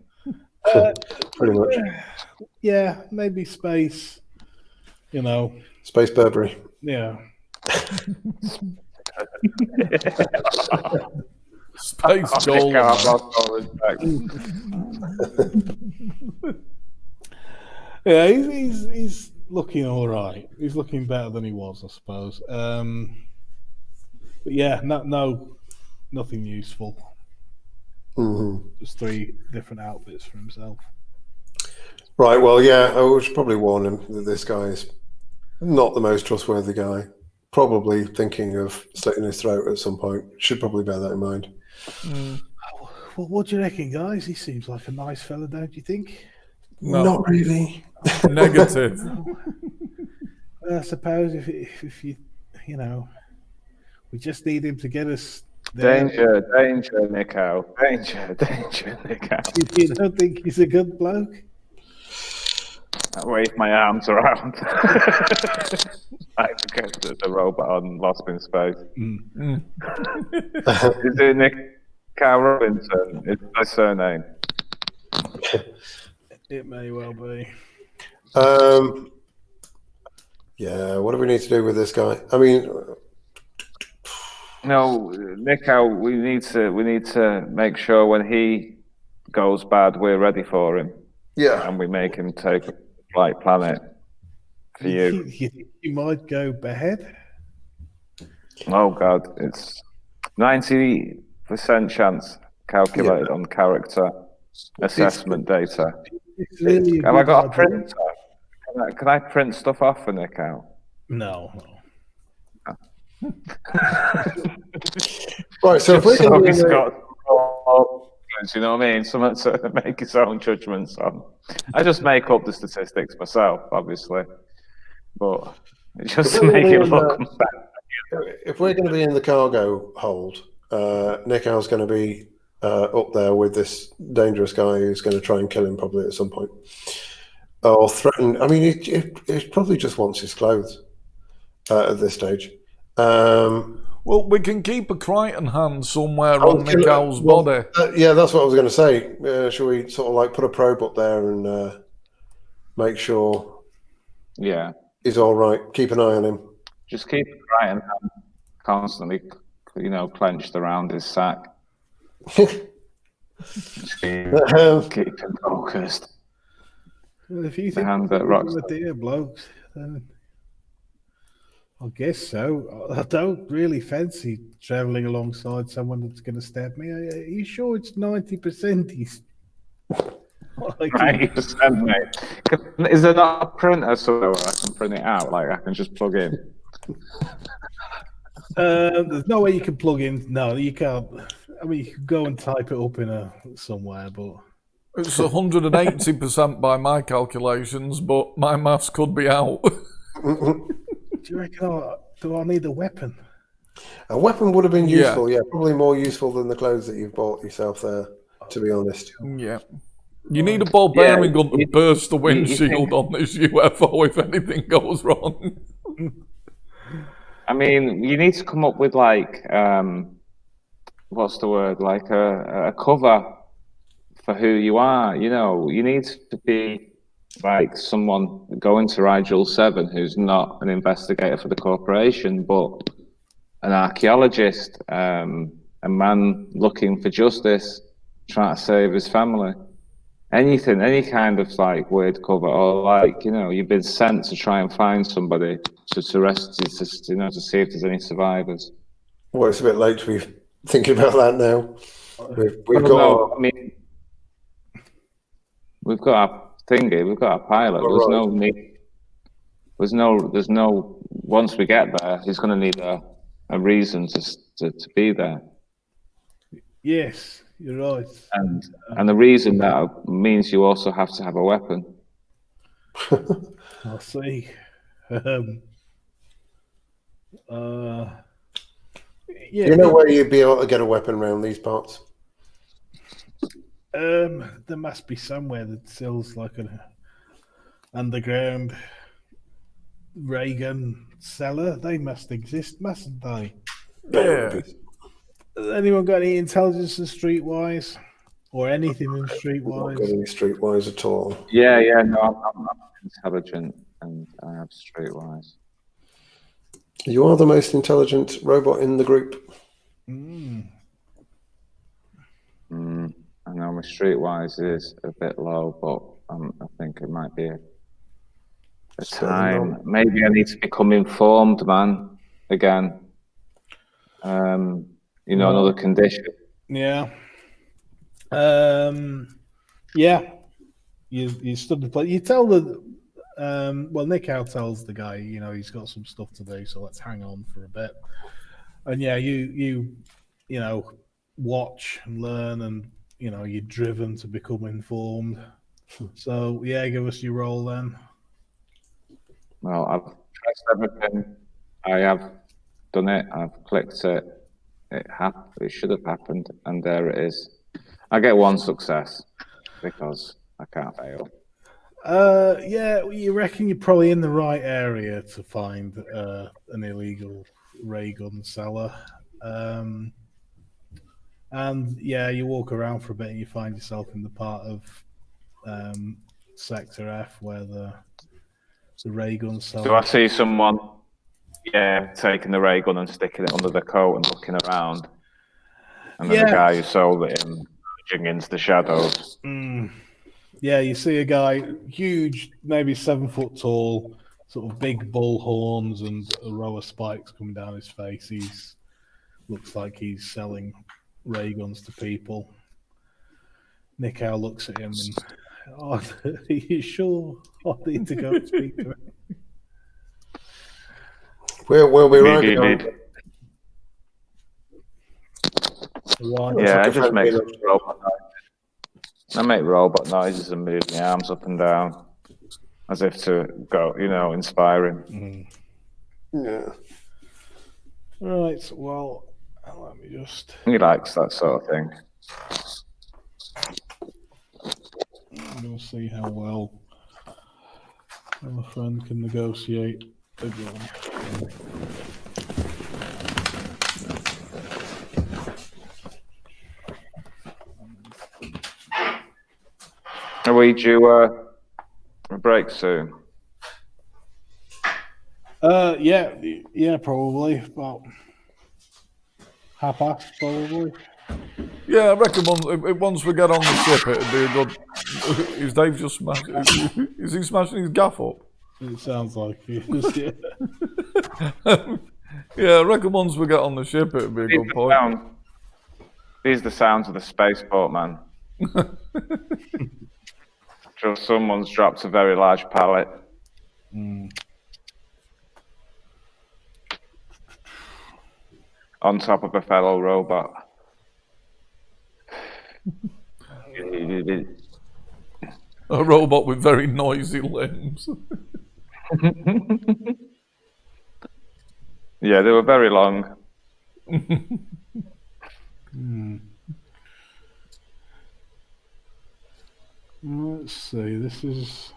Pretty much. Yeah, maybe space. Space Burberry. Yeah. Space Nick Gold. Howe, I've lost all respect. Yeah, he's looking all right. He's looking better than he was, I suppose. But yeah, nothing useful. Mm-hmm. Just 3 different outfits for himself. Right. Well, yeah, I should probably warn him that this guy is not the most trustworthy guy. Probably thinking of slitting his throat at some point. Should probably bear that in mind. Well, what do you reckon, guys? He seems like a nice fella, don't you think? No. Not really. Negative. I suppose if you we just need him to get us there. Danger, Nick Howe. Danger, Nick Howe. You don't think he's a good bloke? I wave my arms around. Like the robot on Lost in Space. Is it Nick Howe Robinson? Is my surname? It may well be. Yeah. What do we need to do with this guy? I mean, No, Nick Howe, we need to make sure when he goes bad, we're ready for him. yeah. And we make him take a flight planet for you. You think you might go behead? Oh God, it's 90% chance calculated on character assessment data. It's really Have I got a good idea. printer? Can I print stuff off for Nick Howe? No. Right. So if we're So going he's to got, you know what I mean? Someone to make his own judgments on. I just make up the statistics myself, obviously, but just to make it look better. if we're going to be in the cargo hold, Nick Howe's going to be up there with this dangerous guy who's going to try and kill him probably at some point, or threaten. I mean, he probably just wants his clothes at this stage. Well, we can keep a Crichton hand somewhere on Nick Howe's body. Yeah, that's what I was going to say. Shall we sort of like put a probe up there and make sure Yeah, he's all right? Keep an eye on him. just keep it right and constantly, clenched around his sack. Just keep him focused. Well, if you The think hand that he's rocks. a dear blokes, then I guess so. I don't really fancy travelling alongside someone that's going to stab me. Are you sure it's 90%? He's like, 90%, mate. Is there not a printer somewhere where I can print it out? Like I can just plug in. there's no way you can plug in. No, you can't. I mean, you can go and type it up in somewhere, but It's 180% by my calculations, but my maths could be out. do you reckon? Do I need a weapon? A weapon would have been useful. Yeah, probably more useful than the clothes that you've bought yourself there. To be honest. Yeah. You need a ball bearing gun to burst the windshield on this UFO if anything goes wrong. I mean, you need to come up with like, what's the word? Like a cover for who you are. You need to be like someone going to Rigel 7 who's not an investigator for the corporation, but an archaeologist, a man looking for justice, trying to save his family. Anything, any kind of like weird cover, or like you've been sent to try and find somebody to rescue, to see if there's any survivors. Well, it's a bit late to be thinking about that now. We've got. No, I mean, we've got our thingy, we've got our pilot. Oh, There's right. no need. There's no. Once we get there, he's going to need a reason to be there. Yes, you're right. And the reason that means you also have to have a weapon. I'll see. Yeah, You know where you'd be able to get a weapon around these parts? There must be somewhere that sells like an underground ray gun cellar. They must exist, mustn't they? Yeah. Anyone got any intelligence in Streetwise? Or anything in Not Streetwise? got any streetwise at all. Yeah, no, I'm intelligent and I have streetwise. You are the most intelligent robot in the group. I know my streetwise is a bit low, but I think it might be a time. Maybe I need to become informed, man. Again, another condition. Yeah. You stood the play. You tell the Nick Howe tells the guy, he's got some stuff to do, so let's hang on for a bit. And yeah, you watch and learn, and you're driven to become informed. So yeah, give us your role then. Well, I've pressed everything. I have done it. I've clicked it. It should have happened, and there it is. I get one success because I can't fail. Yeah, you reckon you're probably in the right area to find an illegal ray gun cellar. And yeah, you walk around for a bit and you find yourself in the part of Sector F where the ray gun cellar. Do I see someone, taking the ray gun and sticking it under the coat and looking around? And then the guy who sold it him edging into the shadows. Yeah, you see a guy, huge, maybe 7 foot tall, sort of big bull horns and a row of spikes coming down his face. Looks like he's selling ray guns to people. Nick Howe looks at him and, are you sure I need to go speak to him? We'll be right down. Yeah, I just make robot noises. I make robot noises and move my arms up and down as if to go, inspiring. Yeah. Right, well, let me just... He likes that sort of thing. I'm going to see how well my friend can negotiate a gun. Are we due a break soon? Yeah, probably about 1:30, probably. Yeah, I reckon once we get on the ship, it'd be a good. Is Dave just smashing? Is he smashing his gaff up? It sounds like he is. Yeah, I reckon once we get on the ship, it'd be a good point. These are the sounds of the spaceport, man. Just someone's dropped a very large pallet. On top of a fellow robot. A robot with very noisy limbs. Yeah, they were very long. Let's see, this is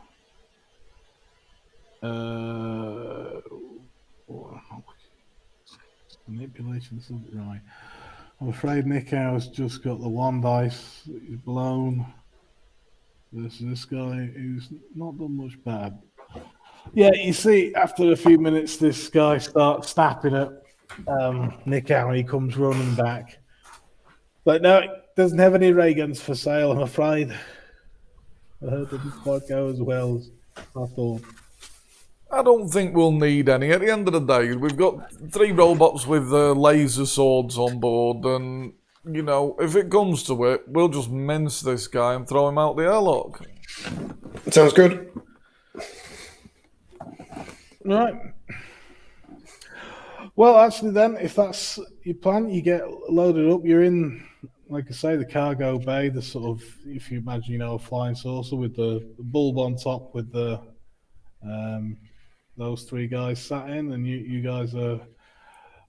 manipulation, right. I'm afraid Nick Howe's just got the one dice that he's blown. This guy who's not done much bad. Yeah, you see, after a few minutes, this guy starts snapping at Nick Howe and he comes running back. But no, it doesn't have any ray guns for sale, I'm afraid. I heard it didn't quite go as well as I thought. I don't think we'll need any. At the end of the day, we've got 3 robots with laser swords on board, and, if it comes to it, we'll just mince this guy and throw him out the airlock. Sounds good. Right. Well, actually, then, if that's your plan, you get loaded up. You're in, like I say, the cargo bay, the sort of, if you imagine, a flying saucer with the bulb on top with those 3 guys sat in, and you guys are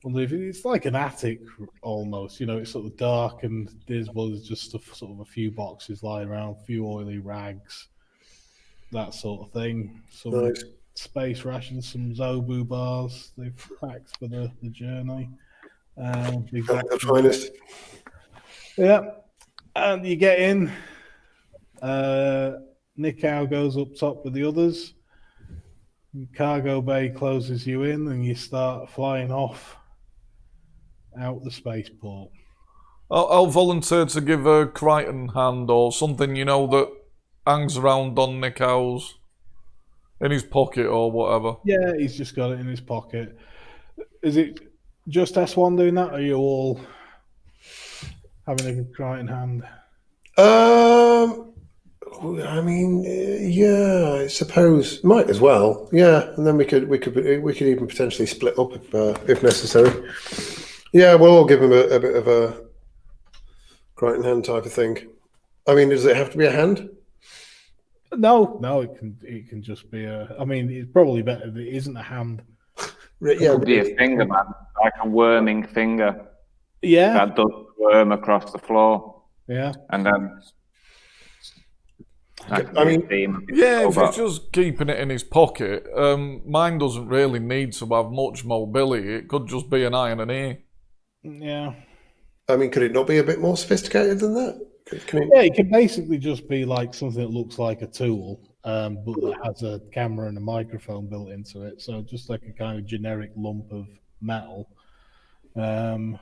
It's like an attic almost. It's sort of dark and dismal. There's just sort of a few boxes lying around, a few oily rags, that sort of thing. Some Nice. space rations, some Zobu bars they've packed for the journey. Big The boxes. finest. Yeah, and you get in. Nikau goes up top with the others. Cargo bay closes you in, and you start flying off out the spaceport. I'll volunteer to give a Crichton hand or something, that hangs around on Nikau's in his pocket or whatever. Yeah, he's just got it in his pocket. Is it just S1 doing that, or are you all having a Crichton hand? Yeah, I suppose might as well. Yeah, and then we could even potentially split up if necessary. Yeah, we'll all give him a bit of a Crichton hand type of thing. I mean, does it have to be a hand? No, it can just be a. I mean, it's probably better if it isn't a hand. It could be a finger, man, like a worming finger. Yeah, that does worm across the floor. Yeah, and then. If he's just keeping it in his pocket, mine doesn't really need to have much mobility. It could just be an eye and an ear. Yeah. I mean, could it not be a bit more sophisticated than that? Yeah, it can basically just be like something that looks like a tool, but that has a camera and a microphone built into it. So just like a kind of generic lump of metal that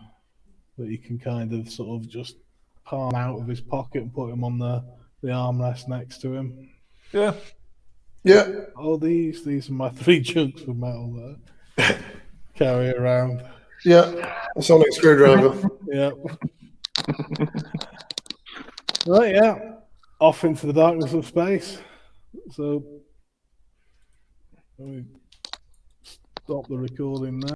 you can kind of sort of just palm out of his pocket and put him on the armrest next to him. Yeah. Yeah. Oh, these are my 3 chunks of metal that I carry around. Yeah. A sonic screwdriver. Yeah. Right, yeah. Off into the darkness of space. So let me stop the recording now.